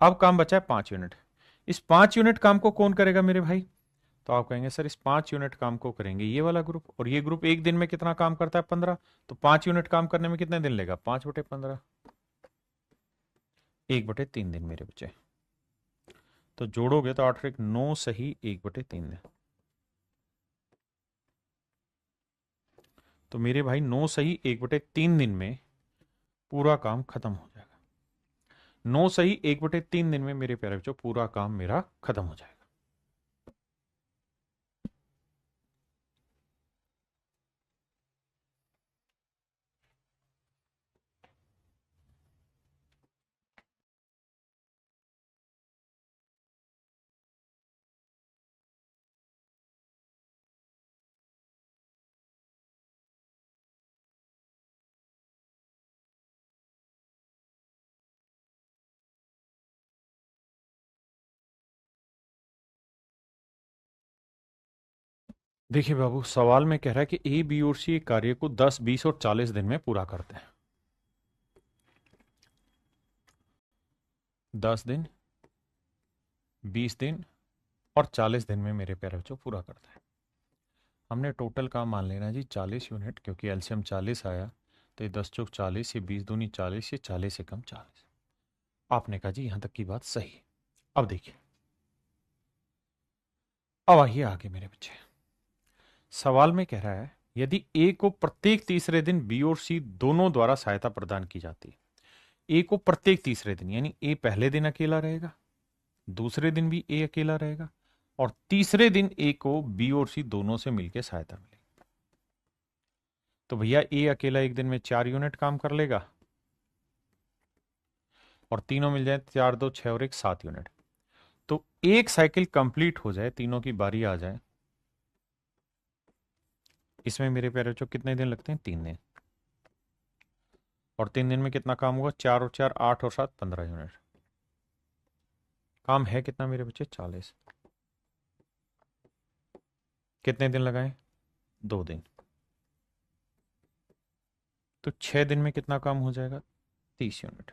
अब काम बचा है 5 यूनिट। इस 5 यूनिट काम को कौन करेगा मेरे भाई, तो आप कहेंगे सर इस 5 यूनिट काम को करेंगे ये वाला ग्रुप, और ये ग्रुप एक दिन में कितना काम करता है, 15। तो 5 यूनिट काम करने में कितने दिन लेगा, 5/15, 1/3 दिन मेरे बच्चे। तो जोड़ोगे तो 8 और 1 9 सही, 1/3 दिन। तो मेरे भाई 9 सही 1/3 दिन में पूरा काम खत्म हो जाएगा। 9 सही 1/3 दिन में मेरे प्यारे बच्चों पूरा काम मेरा खत्म हो जाएगा। देखिए बाबू, सवाल में कह रहा है कि ए बी और सी एक कार्य को 10 20 और 40 दिन में पूरा करते हैं। 10 दिन, 20 दिन और 40 दिन में मेरे प्यारे बच्चों पूरा करते हैं। हमने टोटल काम मान लेना जी 40 यूनिट, क्योंकि एलसीएम 40 आया, तो ये 10 चौक 40, ये 20 दूनी 40, ये 40 से कम 40। आपने कहा जी यहां तक की बात सही है। अब देखिए, अब आइए आगे मेरे बच्चे। सवाल में कह रहा है यदि ए को प्रत्येक तीसरे दिन बी और सी दोनों द्वारा सहायता प्रदान की जाती है, ए को प्रत्येक तीसरे दिन, यानी ए पहले दिन अकेला रहेगा, दूसरे दिन भी ए अकेला रहेगा, और तीसरे दिन ए को बी और सी दोनों से मिलकर सहायता मिलेगी। तो भैया ए अकेला एक दिन में 4 यूनिट काम कर लेगा, और तीनों मिल जाए 4 2 6 और 1 7 यूनिट। तो एक साइकिल कंप्लीट हो जाए, तीनों की बारी आ जाए, इसमें मेरे प्यारे बच्चों कितने दिन लगते हैं? 3 दिन। और 3 दिन में कितना काम होगा? 4 और 4 8 और 7 15 यूनिट। काम है कितना मेरे बच्चे? 40। कितने दिन लगाए? 2 दिन। तो 6 दिन में कितना काम हो जाएगा? 30 यूनिट।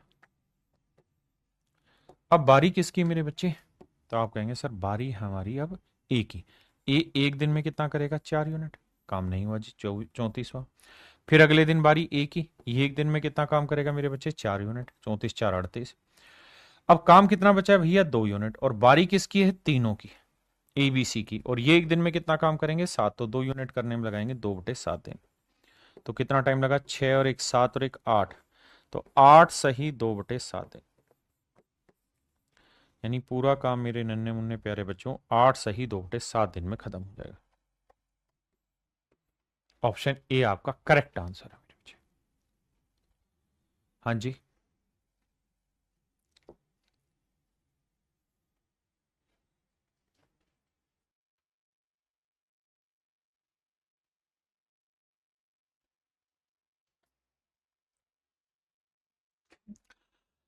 अब बारी किसकी मेरे बच्चे? तो आप कहेंगे सर बारी हमारी अब ए की। ए एक दिन में कितना करेगा? 4 यूनिट। काम नहीं हुआ जी, 34वां। फिर अगले दिन बारी ए की, ये एक दिन में कितना काम करेगा मेरे बच्चे? 4 यूनिट। 34 4 38। अब काम कितना बचा है भैया? 2 यूनिट। और बारी किसकी है? तीनों की, ए बी सी की। और ये एक दिन में कितना काम करेंगे? 7। तो 2 यूनिट करने में लगाएंगे 2/7 दिन। तो कितना टाइम लगा? 6 और 1 7 और 1 8। तो 8 सही 2/7 दिन। यानी पूरा काम मेरे नन्हे मुन्ने प्यारे बच्चों 8 सही 2/7 दिन में खत्म हो जाएगा। ऑप्शन ए आपका करेक्ट आंसर है मेरे बच्चे। हाँ जी,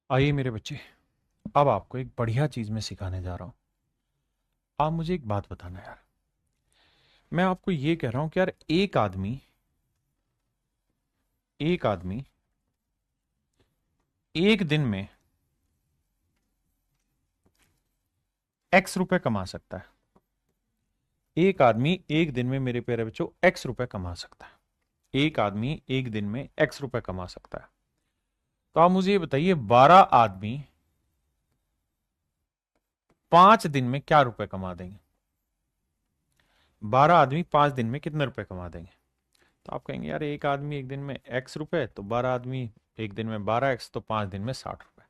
आइए मेरे बच्चे, अब आपको एक बढ़िया चीज में सिखाने जा रहा हूं। आप मुझे एक बात बताना यार, मैं आपको ये कह रहा हूं कि यार एक आदमी एक दिन में एक्स रुपए कमा सकता है। एक आदमी एक दिन में मेरे प्यारे बच्चों एक्स रुपए कमा सकता है। एक आदमी एक दिन में एक्स रुपए कमा सकता है। तो आप मुझे ये बताइए 12 आदमी 5 दिन में क्या रुपए कमा देंगे? 12 आदमी 5 दिन में कितने रुपए कमा देंगे? तो आप कहेंगे यार एक आदमी एक दिन में एक्स रुपए, तो 12 आदमी एक दिन में 12x, तो 5 दिन में 60 रुपए,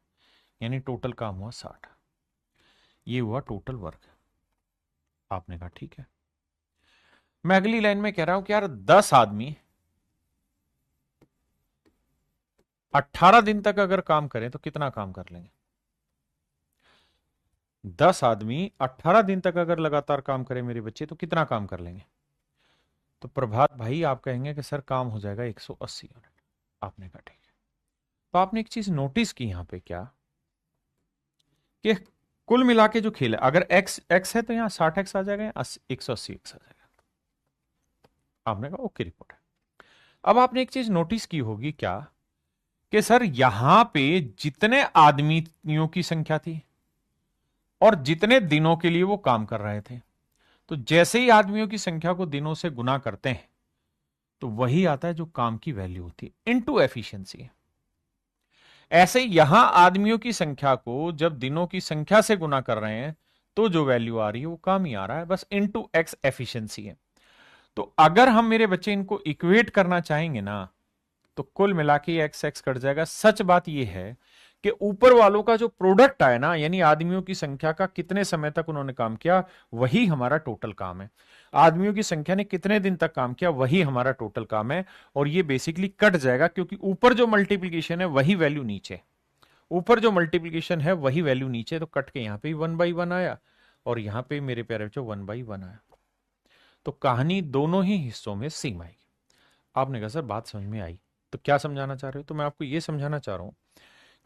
यानी टोटल काम हुआ 60। ये हुआ टोटल वर्क। आपने कहा ठीक है। मैं अगली लाइन में कह रहा हूं कि यार 10 आदमी 18 दिन तक अगर काम करें तो कितना काम कर लेंगे? 10 आदमी 18 दिन तक अगर लगातार काम करें मेरे बच्चे तो कितना काम कर लेंगे? तो प्रभात भाई आप कहेंगे कि सर काम हो जाएगा 180 यूनिट। आपने कहा ठीक है। तो आपने एक चीज नोटिस की यहां पे क्या, कि कुल मिला के जो खेल है, अगर एक्स एक्स है तो यहां 60x आ जाएगा, 180x आ जाएगा। आपने कहा ओके रिपोर्ट है। अब आपने एक चीज नोटिस की होगी क्या, कि सर यहां पे जितने आदमियों की संख्या थी और जितने दिनों के लिए वो काम कर रहे थे, तो जैसे ही आदमियों की संख्या को दिनों से गुना करते हैं तो वही आता है जो काम की वैल्यू होती है, इनटू एफिशिएंसी। ऐसे यहां आदमियों की संख्या को जब दिनों की संख्या से गुना कर रहे हैं तो जो वैल्यू आ रही है वो काम ही आ रहा है, बस इनटू एक्स एफिशिएंसी है। तो अगर हम मेरे बच्चे इनको इक्वेट करना चाहेंगे ना, तो कुल मिला के एक्स एक्स कट जाएगा। सच बात यह है कि ऊपर वालों का जो प्रोडक्ट आए ना, यानी आदमियों की संख्या का कितने समय तक उन्होंने काम किया, वही हमारा टोटल काम है। आदमियों की संख्या ने कितने दिन तक काम किया, वही हमारा टोटल काम है। और ये बेसिकली कट जाएगा, क्योंकि ऊपर जो मल्टीप्लीकेशन है वही वैल्यू नीचे, ऊपर जो मल्टीप्लीकेशन है वही वैल्यू नीचे, तो कट के यहां पे 1/1 आया और यहां पे मेरे प्यारे बच्चों 1/1 आया। तो कहानी दोनों ही हिस्सों में सेम आएगी। आपने कहा सर बात समझ में आई, तो क्या समझाना चाह रहे हो? तो मैं आपको यह समझाना चाह रहा हूं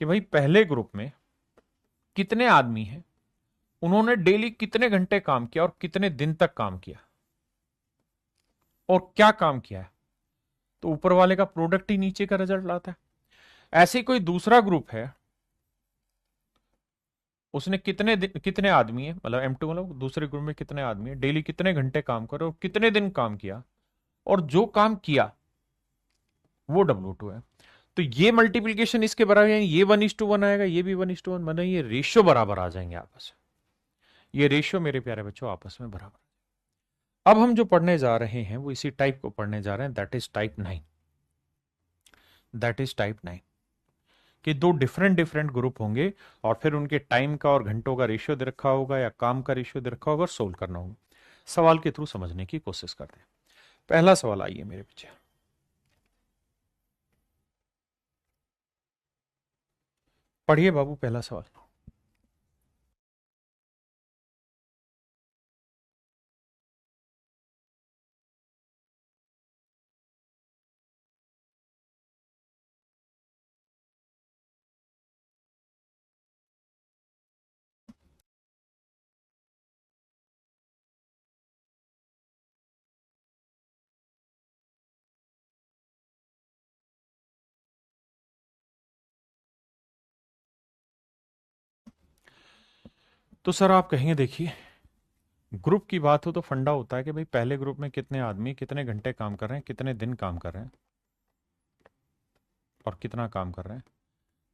कि भाई पहले ग्रुप में कितने आदमी हैं, उन्होंने डेली कितने घंटे काम किया और कितने दिन तक काम किया और क्या काम किया है, तो ऊपर वाले का प्रोडक्ट ही नीचे का रिजल्ट लाता है। ऐसे ही कोई दूसरा ग्रुप है, उसने कितने आदमी है, मतलब M2, मतलब दूसरे ग्रुप में कितने आदमी है, डेली कितने घंटे काम करे और कितने दिन काम किया, और जो काम किया वो W2 है। तो ये मल्टीप्लीकेशन इसके बराबर, यानी ये 1:1 आएगा, ये भी 1:1 बना, ये रेशियो बराबर आ जाएंगे आपस में। ये रेशियो मेरे प्यारे बच्चों आपस में बराबर। अब हम जो पढ़ने जा रहे हैं वो इसी टाइप को पढ़ने जा रहे हैं, that is type 9। That is type 9 कि दो डिफरेंट डिफरेंट ग्रुप होंगे और फिर उनके टाइम का और घंटों का रेशियो दे रखा होगा या काम का रेशियो दे रखा होगा और सोल्व करना होगा। सवाल के थ्रू समझने की कोशिश करते हैं। पहला सवाल आइए मेरे पीछे, पढ़िए बाबू पहला सवाल। तो सर आप कहेंगे देखिए, ग्रुप की बात हो तो फंडा होता है कि भाई पहले ग्रुप में कितने आदमी कितने घंटे काम कर रहे हैं, कितने दिन काम कर रहे हैं और कितना काम कर रहे हैं।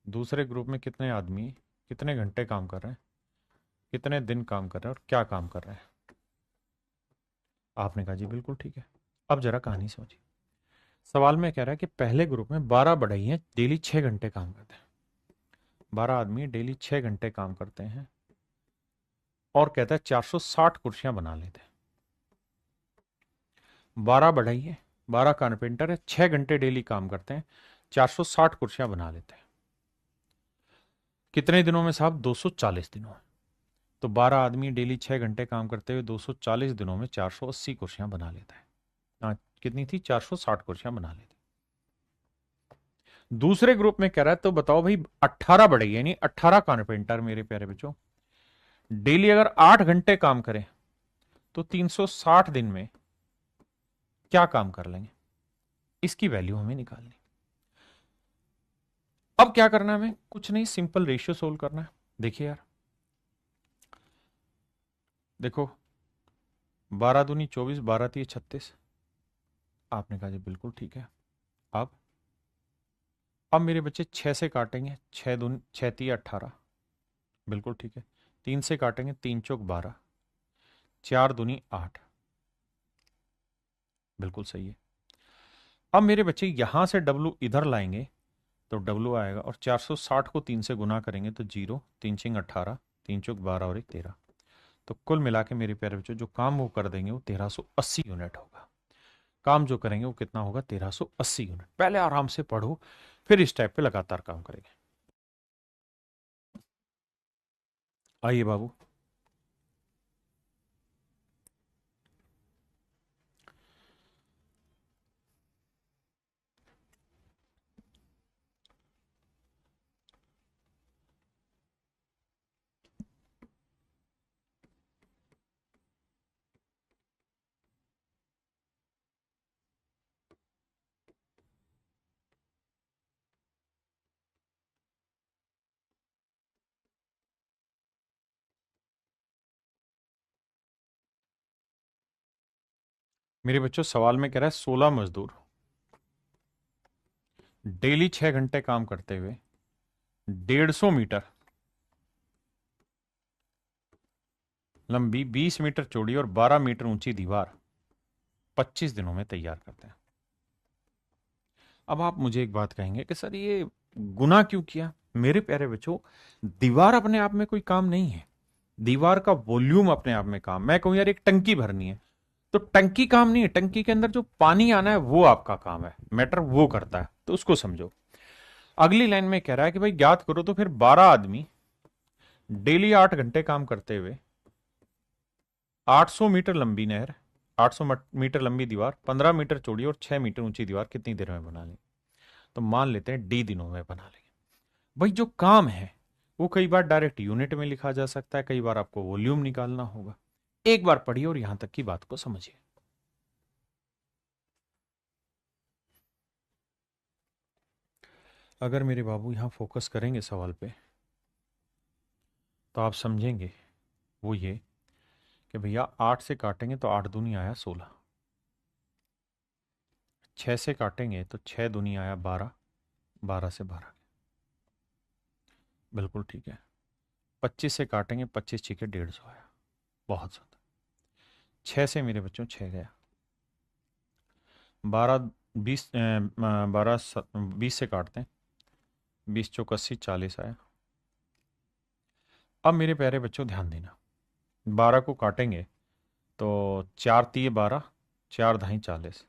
दूसरे ग्रुप में कितने आदमी कितने घंटे काम कर रहे हैं, कितने दिन काम कर रहे हैं और क्या काम कर रहे हैं। आपने कहा जी बिल्कुल ठीक है। अब जरा कहानी समझिए। सवाल में कह रहा है कि पहले ग्रुप में 12 बढ़ई हैं, डेली 6 घंटे काम करते हैं। 12 आदमी डेली 6 घंटे काम करते हैं और कहता है 460 कुर्सियां बना लेते हैं। 12 बढ़ई है, 12 कारपेंटर है, 6 घंटे डेली काम करते हैं, 460 कुर्सियां बना लेते हैं। कितने दिनों में साहब? 240 दिनों में। तो 12 आदमी डेली 6 घंटे काम करते हुए 240 दिनों में 480 कुर्सियां बना लेता है। हाँ, कितनी थी? 460 कुर्सियां बना लेते। दूसरे ग्रुप में कह रहा है तो बताओ भाई 18 बढ़ई यानी 18 कारपेंटर मेरे प्यारे बच्चों डेली अगर 8 घंटे काम करें तो 360 दिन में क्या काम कर लेंगे, इसकी वैल्यू हमें निकालनी। अब क्या करना है हमें? कुछ नहीं, सिंपल रेशियो सोल्व करना है। देखिए यार, देखो 12 दूनी 24, 12 तीय 36। आपने कहा जी बिल्कुल ठीक है। अब मेरे बच्चे 6 से काटेंगे, 6 दूनी 6 तीय 18, बिल्कुल ठीक है। 3 से काटेंगे, 3 चौक 12, 4 दूनी 8, बिल्कुल सही है। अब मेरे बच्चे यहां से डब्लू इधर लाएंगे तो डब्लू आएगा और 460 को 3 से गुना करेंगे तो 0, 3 चिंग 18, 3 चौक 12 और 1 13। तो कुल मिला के मेरे प्यारे बच्चों जो काम वो कर देंगे वो 1380 यूनिट होगा। काम जो करेंगे वो कितना होगा? 1380 यूनिट। पहले आराम से पढ़ो, फिर इस टाइप पे लगातार काम करेंगे। आइए बाबू, मेरे बच्चों सवाल में कह रहा है 16 मजदूर डेली 6 घंटे काम करते हुए 150 मीटर लंबी, 20 मीटर चौड़ी और 12 मीटर ऊंची दीवार 25 दिनों में तैयार करते हैं। अब आप मुझे एक बात कहेंगे कि सर ये गुना क्यों किया? मेरे प्यारे बच्चों, दीवार अपने आप में कोई काम नहीं है। दीवार का वॉल्यूम अपने आप में काम। मैं कहूं यार एक टंकी भरनी है तो टंकी काम नहीं है, टंकी के अंदर जो पानी आना है वो आपका काम है, मैटर वो करता है, तो उसको समझो। अगली लाइन में कह रहा है कि भाई ज्ञात करो, तो फिर 12 आदमी डेली 8 घंटे काम करते हुए 800 मीटर लंबी नहर, 800 मीटर लंबी दीवार, 15 मीटर चौड़ी और 6 मीटर ऊंची दीवार कितनी देर में बना लेंगे? तो मान लेते हैं डी दिनों में बना लेंगे। भाई जो काम है वो कई बार डायरेक्ट यूनिट में लिखा जा सकता है, कई बार आपको वॉल्यूम निकालना होगा। एक बार पढ़िए और यहां तक की बात को समझिए। अगर मेरे बाबू यहां फोकस करेंगे सवाल पे तो आप समझेंगे वो ये कि भैया 8 से काटेंगे तो 8 दूनी आया 16, 6 से काटेंगे तो 6 दूनी आया 12, 12 से 12, बिल्कुल ठीक है। 25 से काटेंगे, 25 छीके 150 आया, बहुत ज्यादा। 6 से मेरे बच्चों 6 गया, 12 20 20 से काटते हैं, 20 चौक 80, 40 आया। अब मेरे प्यारे बच्चों ध्यान देना, 12 को काटेंगे तो 4 तिये 12, 4 ढाई 40,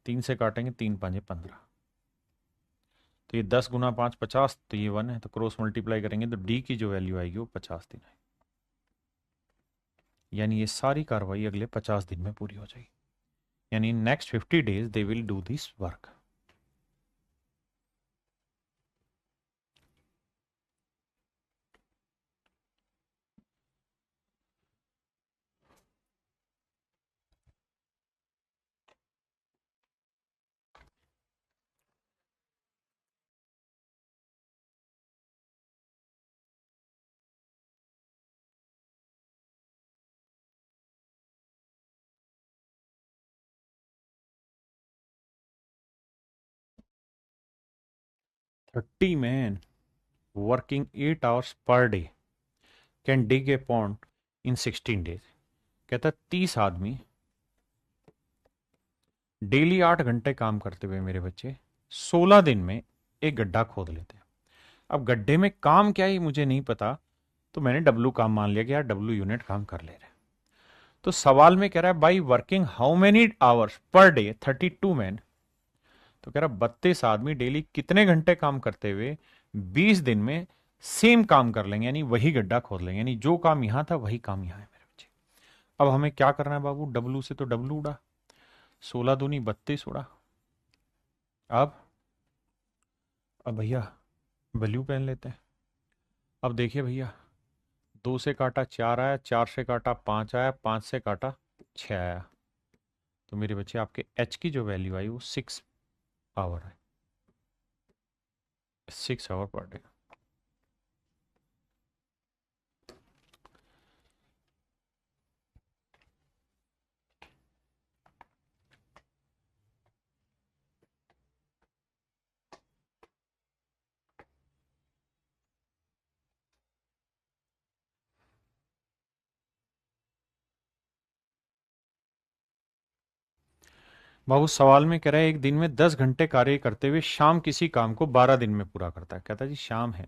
3 से काटेंगे 3 पाँचे 15, तो ये 10 गुना 5 50, तो ये 1 है, तो क्रॉस मल्टीप्लाई करेंगे तो डी की जो वैल्यू आएगी वो 50 दिन है। यानी ये सारी कार्रवाई अगले 50 दिन में पूरी हो जाएगी, यानी next 50 days they will do this work. Thirty man working 8 hours per day can dig A pond in 16 days. कहता है 30 आदमी डेली 8 घंटे काम करते हुए मेरे बच्चे 16 दिन में एक गड्ढा खोद लेते हैं। अब गड्ढे में काम क्या है मुझे नहीं पता, तो मैंने डब्लू काम मान लिया कि यार डब्लू यूनिट काम कर ले रहे हैं। तो सवाल में कह रहा है by working how many hours per day 32 man, तो कह रहा 32 आदमी डेली कितने घंटे काम करते हुए 20 दिन में सेम काम कर लेंगे, यानी वही गड्ढा खोद लेंगे, यानी जो काम यहां था वही काम यहां है मेरे बच्चे। अब हमें क्या करना है बाबू, डब्लू से तो डब्लू उड़ा, 16 दूनी 32 उड़ा। अब भैया वैल्यू पेन लेते हैं। अब देखिए भैया, 2 से काटा 4 आया, 4 से काटा 5 आया, 5 से काटा 6 आया, तो मेरे बच्चे आपके एच की जो वैल्यू आई वो 6 आवर है, 6 आवर पर डे। बाबू सवाल में कह रहा है एक दिन में 10 घंटे कार्य करते हुए शाम किसी काम को 12 दिन में पूरा करता है। कहता है जी शाम है,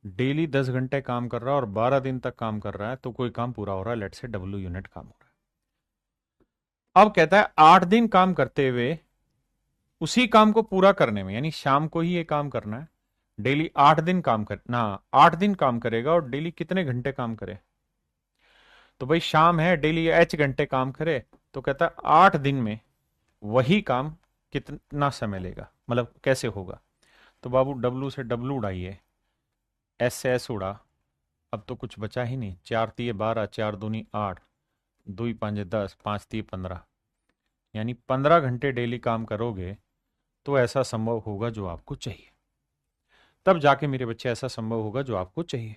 डेली 10 घंटे काम कर रहा है और 12 दिन तक काम कर रहा है, तो कोई काम पूरा हो रहा है, लेट से डब्ल्यू यूनिट काम हो रहा है। अब कहता है 8 दिन काम करते हुए उसी काम को पूरा करने में, यानी शाम को ही ये काम करना है, डेली 8 दिन काम कर ना, 8 दिन काम करेगा और डेली कितने घंटे काम करे, तो भाई शाम है, डेली एच घंटे काम करे, तो कहता है 8 दिन में वही काम कितना समय लेगा, मतलब कैसे होगा। तो बाबू डब्लू से डब्लू उड़ाइए, एस से एस उड़ा, अब तो कुछ बचा ही नहीं, 4 तिये 12, 4 दूनी 8, 2 पाँचे 10, 5 तिये 15, यानी 15 घंटे डेली काम करोगे तो ऐसा संभव होगा जो आपको चाहिए, तब जाके मेरे बच्चे ऐसा संभव होगा जो आपको चाहिए।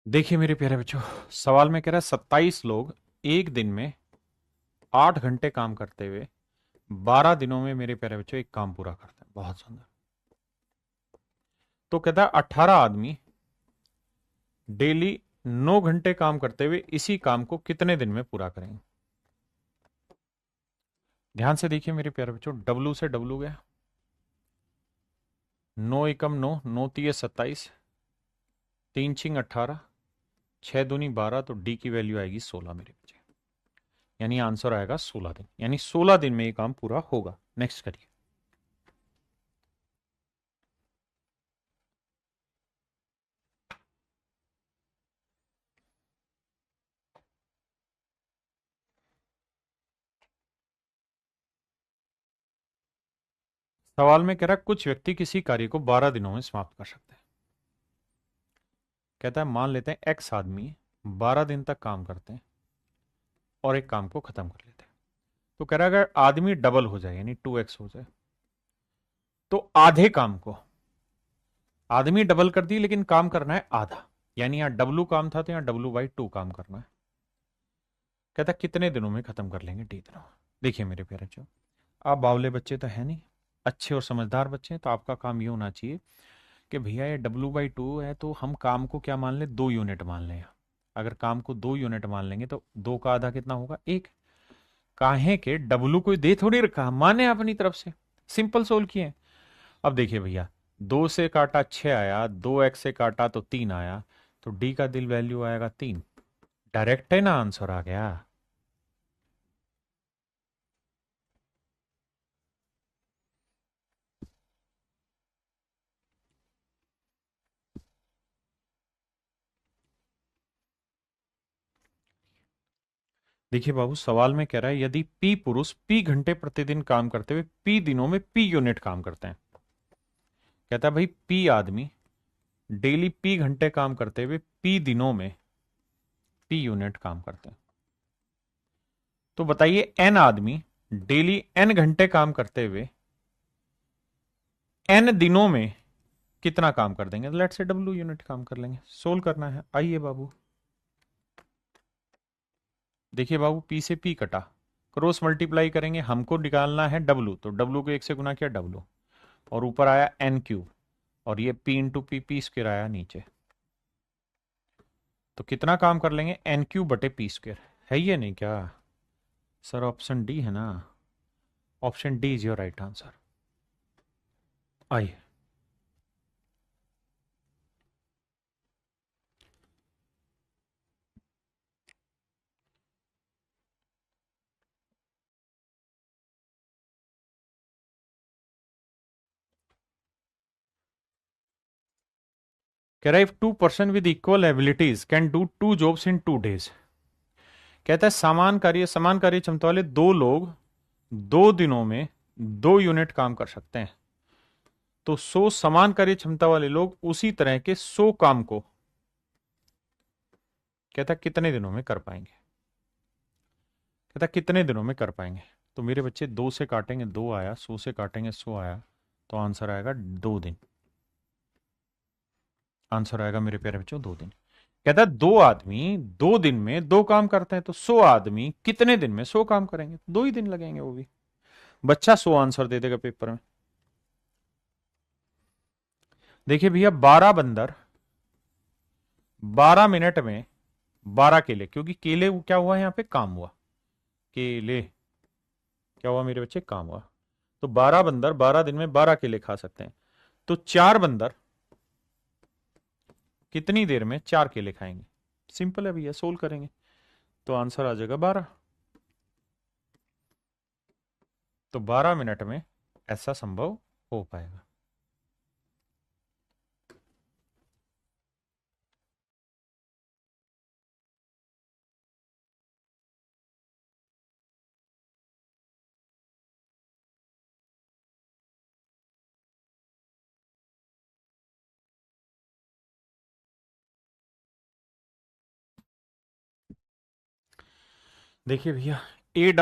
देखिए मेरे प्यारे बच्चों, सवाल में कह रहा है 27 लोग एक दिन में 8 घंटे काम करते हुए 12 दिनों में मेरे प्यारे बच्चों एक काम पूरा करते हैं। बहुत सुंदर। तो कहता है 18 आदमी डेली 9 घंटे काम करते हुए इसी काम को कितने दिन में पूरा करेंगे। ध्यान से देखिए मेरे प्यारे बच्चों, डब्लू से डब्लू गया, 9 एकम 9, 9 तिये 27, 3 छिंग 18, 6 दूनी 12, तो डी की वैल्यू आएगी 16 मेरे बच्चे, यानी आंसर आएगा 16 दिन, यानी 16 दिन में ये काम पूरा होगा। नेक्स्ट करिए। सवाल में कह रहा है कुछ व्यक्ति किसी कार्य को 12 दिनों में समाप्त कर सकते हैं। कहता है मान लेते हैं एक्स आदमी 12 दिन तक काम करते हैं और एक काम को खत्म कर लेते हैं। तो कह रहा है अगर आदमी डबल हो जाए, यानी 2x हो जाए, तो आधे काम को आदमी डबल कर दी लेकिन काम करना है आधा, यानी यहां डब्लू काम था तो यहां W/2 काम करना है। कहता है कितने दिनों में खत्म कर लेंगे, डी दिनों। देखिए मेरे प्यारे बच्चों, आप बावले बच्चे तो है नहीं, अच्छे और समझदार बच्चे हैं, तो आपका काम ये होना चाहिए कि भैया ये W/2 है तो हम काम को क्या मान लें, 2 यूनिट मान लें। अगर काम को 2 यूनिट मान लेंगे तो 2 का आधा कितना होगा, 1। काहे के W कोई दे थोड़ी रखा, माने अपनी तरफ से, सिंपल सोल्व किए। अब देखिए भैया, 2 से काटा 6 आया, 2x से काटा तो 3 आया, तो D का दिल वैल्यू आएगा 3। डायरेक्ट है ना, आंसर आ गया। देखिए बाबू, सवाल में कह रहा है यदि P पुरुष P घंटे प्रतिदिन काम करते हुए P दिनों में P यूनिट काम करते हैं। कहता है भाई P आदमी डेली P घंटे काम करते हुए P दिनों में P यूनिट काम करते हैं। तो बताइए N आदमी डेली N घंटे काम करते हुए N दिनों में कितना काम कर देंगे। लेट से W यूनिट काम कर लेंगे। सोल्व करना है, आइए बाबू। देखिए बाबू, P से P कटा, क्रॉस मल्टीप्लाई करेंगे, हमको निकालना है W, तो W को 1 से गुना किया W, और ऊपर आया N क्यूब, और ये P इंटू P स्क्वायर आया नीचे। तो कितना काम कर लेंगे, N क्यूब बटे P स्क्वायर। है ये नहीं क्या सर, ऑप्शन डी है ना, option D is your right answer. आइए, कह रहा है if 2 person with equal abilities can do 2 jobs in 2 days. कहता है समान कार्य क्षमता वाले 2 लोग 2 दिनों में 2 यूनिट काम कर सकते हैं। तो 100 समान कार्य क्षमता वाले लोग उसी तरह के 100 काम को कहता है कितने दिनों में कर पाएंगे। कहता है कितने दिनों में कर पाएंगे। तो मेरे बच्चे 2 से काटेंगे 2 आया, 100 से काटेंगे 100 आया, तो आंसर आएगा 2 दिन। आंसर आएगा मेरे प्यारे बच्चों 2 दिन। कहता है 2 आदमी 2 दिन में 2 काम करते हैं, तो 100 आदमी कितने दिन में 100 काम करेंगे। 2 ही दिन लगेंगे, वो भी बच्चा 100 आंसर दे देगा पेपर में। देखिए भैया, 12 बंदर 12 मिनट में 12 केले, क्योंकि केले क्या हुआ यहां पे, काम हुआ, केले क्या हुआ मेरे बच्चे, काम हुआ। तो 12 बंदर 12 दिन में 12 केले खा सकते हैं। तो 4 बंदर कितनी देर में 4 केले खाएंगे। सिंपल है भैया, सोल्व करेंगे तो आंसर आ जाएगा 12। तो 12 मिनट में ऐसा संभव हो पाएगा। देखिए भैया, A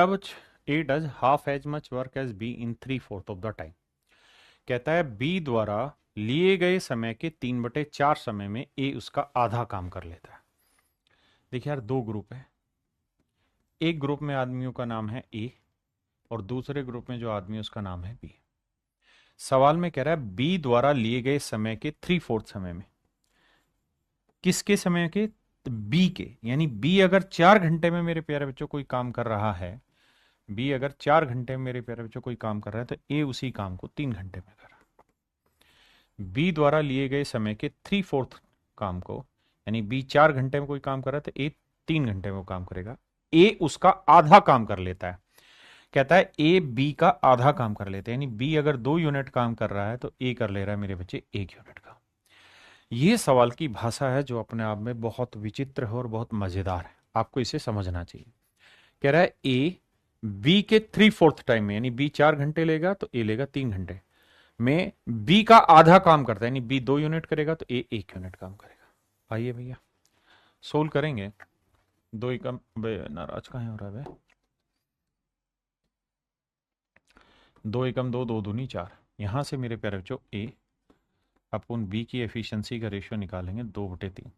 does half as much work as B in 3/4 of the time. कहता है बी द्वारा लिए गए समय के 3/4 समय में ए उसका आधा काम कर लेता है। देखिए यार, 2 ग्रुप है, एक ग्रुप में आदमियों का नाम है ए और दूसरे ग्रुप में जो आदमी है उसका नाम है बी। सवाल में कह रहा है बी द्वारा लिए गए समय के 3/4 समय में, किसके समय के, बी के। यानी बी अगर 4 घंटे में मेरे प्यारे बच्चों कोई काम कर रहा है, बी अगर 4 घंटे में मेरे प्यारे बच्चों कोई काम कर रहा है, तो ए उसी काम को 3 घंटे में कर रहा है। बी द्वारा लिए गए समय के 3/4 काम को, यानी बी 4 घंटे में कोई काम कर रहा है तो ए 3 घंटे में वो काम करेगा। ए उसका आधा काम कर लेता है। कहता है ए बी का आधा काम कर लेते हैं, यानी बी अगर 2 यूनिट काम कर रहा है तो ए कर ले रहा है मेरे बच्चे 1 यूनिट का। ये सवाल की भाषा है जो अपने आप में बहुत विचित्र है और बहुत मजेदार है, आपको इसे समझना चाहिए। कह रहा है ए बी के 3/4 टाइम में, यानी बी 4 घंटे लेगा तो ए लेगा 3 घंटे में, बी का आधा काम करता है, यानी बी 2 यूनिट करेगा तो ए 1 यूनिट काम करेगा। आइए भैया, सोल्व करेंगे। दो एकम नाराज कहाँ हो रहा है भाई, 2 एकम 2, 2 दूनी 4। यहां से मेरे प्यारे बच्चों ए अपन बी की एफिशिएंसी का रेशियो निकालेंगे 2/3।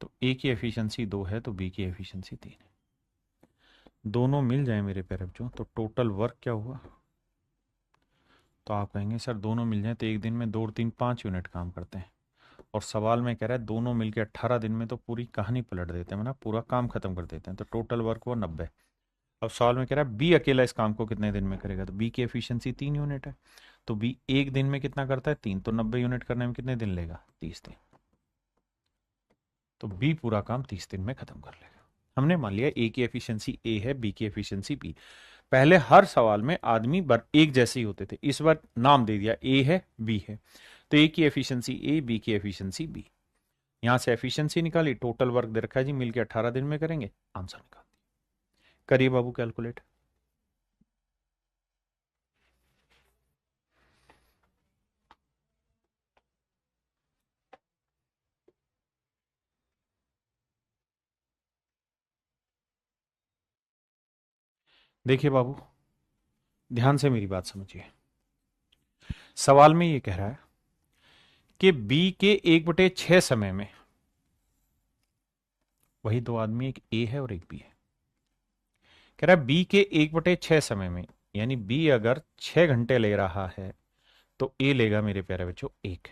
तो ए की एफिशिएंसी 2 है तो बी की एफिशिएंसी 3 है। दोनों मिल जाए मेरे प्यारे बच्चों तो टोटल वर्क क्या हुआ, तो आप कहेंगे सर दोनों मिल जाए तो एक दिन में 2 और 3 5 यूनिट काम करते हैं, और सवाल में कह रहा है दोनों मिलकर 18 दिन में तो पूरी कहानी पलट देते हैं, मतलब पूरा काम खत्म कर देते हैं, तो टोटल वर्क हुआ 90। अब सवाल में कह रहा है बी अकेला इस काम को कितने दिन में करेगा, तो बी की एफिशिएंसी 3 यूनिट है, तो बी एक दिन में कितना करता है 3, तो 90 यूनिट करने में कितने दिन लेगा 30 दिन, तो बी पूरा काम 30 दिन में खत्म कर लेगा। हमने मान लिया ए की एफिशिएंसी ए है, बी की एफिशिएंसी बी। पहले हर सवाल में आदमी एक जैसे ही होते थे, इस बार नाम दे दिया ए है बी है, तो ए की एफिशिएंसी ए, बी की एफिशिएंसी बी। यहां से एफिशिएंसी निकाली, टोटल वर्क दे रखा है जी मिलके 18 दिन में करेंगे, आंसर निकाल दिया। करिए बाबू कैलकुलेट। देखिए बाबू, ध्यान से मेरी बात समझिए। सवाल में ये कह रहा है कि बी के 1/6 समय में, वही दो आदमी, एक ए है और एक बी है, कह रहा है बी के 1/6 समय में, यानी बी अगर 6 घंटे ले रहा है तो ए लेगा मेरे प्यारे बच्चों 1,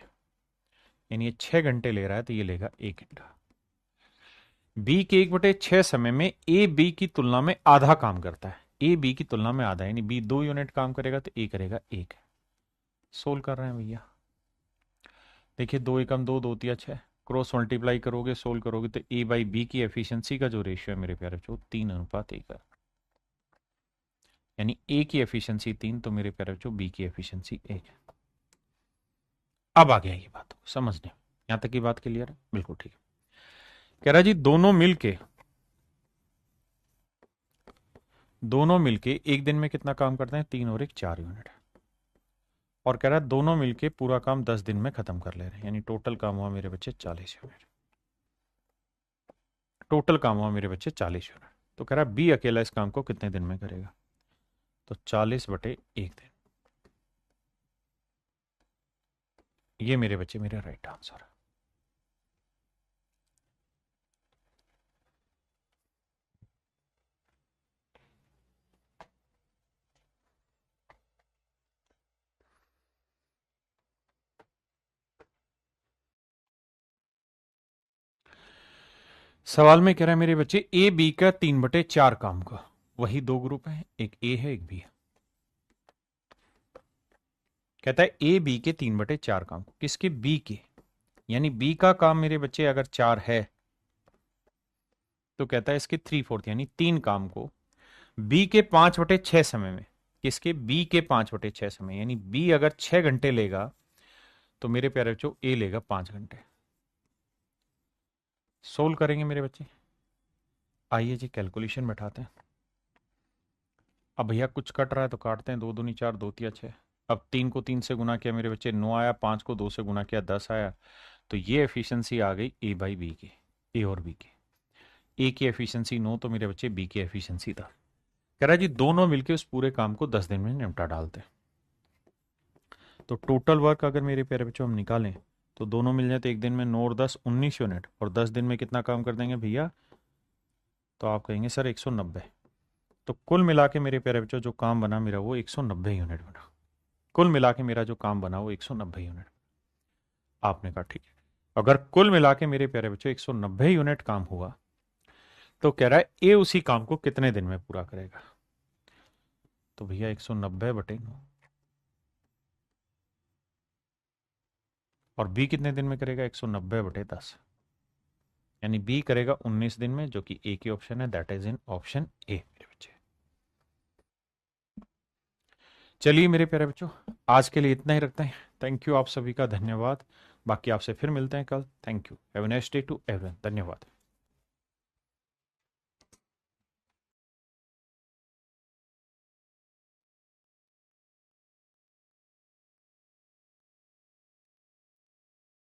यानी ये 6 घंटे ले रहा है तो ये लेगा 1 घंटा। बी के 1/6 समय में ए बी की तुलना में आधा काम करता है, ए बी की तुलना में आधा, यानी बी 2 यूनिट काम करेगा तो ए करेगा 1। सोल्व कर रहे हैं भैया। देखिए 2 एकम 2, 2 तिया 6, क्रॉस मल्टीप्लाई करोगे सोल्व करोगे तो ए बाई बी की एफिशिएंसी का जो रेशियो है मेरे प्यारे बच्चों 3:1 है, यानी ए की एफिशिएंसी 3, तो मेरे प्यारे बच्चों बी की एफिशिएंसी 1 है। अब आ गया ये बात समझने, यहां तक की बात क्लियर है, बिल्कुल ठीक है। कह रहा जी दोनों मिलके एक दिन में कितना काम करते हैं, 3 और 1 4 यूनिट, और कह रहा है दोनों मिलके पूरा काम 10 दिन में खत्म कर ले रहे हैं, यानी टोटल काम हुआ मेरे बच्चे 40 यूनिट, टोटल काम हुआ मेरे बच्चे 40 यूनिट। तो कह रहा है बी अकेला इस काम को कितने दिन में करेगा, तो 40/1 दिन, ये मेरे बच्चे मेरा राइट आंसर है। सवाल में कह रहा है मेरे बच्चे ए बी का 3/4 काम का, वही दो ग्रुप है, एक ए है एक बी है। कहता है ए बी के 3/4 काम, किसके, बी के, यानी बी का काम मेरे बच्चे अगर 4 है तो कहता है इसके 3/4 यानी 3 काम को बी के 5/6 समय में, किसके, बी के 5/6 समय, यानी बी अगर 6 घंटे लेगा तो मेरे प्यारे बच्चों ए लेगा 5 घंटे। सोल्व करेंगे मेरे बच्चे, आइए जी कैलकुलेशन बैठाते हैं। अब भैया कुछ कट रहा है तो काटते हैं, 2 दूनी 4, 2 तिया 6, अब 3 को 3 से गुना किया मेरे बच्चे 9 आया, 5 को 2 से गुना किया 10 आया, तो ये एफिशिएंसी आ गई ए बाई बी की, ए और बी की। ए की एफिशिएंसी 9, तो मेरे बच्चे बी की एफिशिएंसी था। कह रहा है जी दोनों मिलकर उस पूरे काम को 10 दिन में निपटा डालते हैं, तो टोटल वर्क अगर मेरे प्यारे बच्चों हम निकालें तो दोनों मिल जाए तो एक दिन में 9 और 10 19 यूनिट, और 10 दिन में कितना काम कर देंगे भैया, तो आप कहेंगे सर 190। तो कुल मिला के मेरे प्यारे बच्चों जो काम बना मेरा वो 190 यूनिट बना, कुल मिला के मेरा जो काम बना वो 190 यूनिट। आपने कहा ठीक है, अगर कुल मिला के मेरे प्यारे बच्चों 190 यूनिट काम हुआ तो कह रहा है ए उसी काम को कितने दिन में पूरा करेगा, तो भैया 190/9, और बी कितने दिन में करेगा 190/10, यानी बी करेगा 19 दिन में, जो कि ए की ऑप्शन है, that is in option A मेरे बच्चे। चलिए मेरे प्यारे बच्चों आज के लिए इतना ही रखते हैं, थैंक यू आप सभी का धन्यवाद, बाकी आपसे फिर मिलते हैं कल, thank you, have a nice day to everyone, धन्यवाद।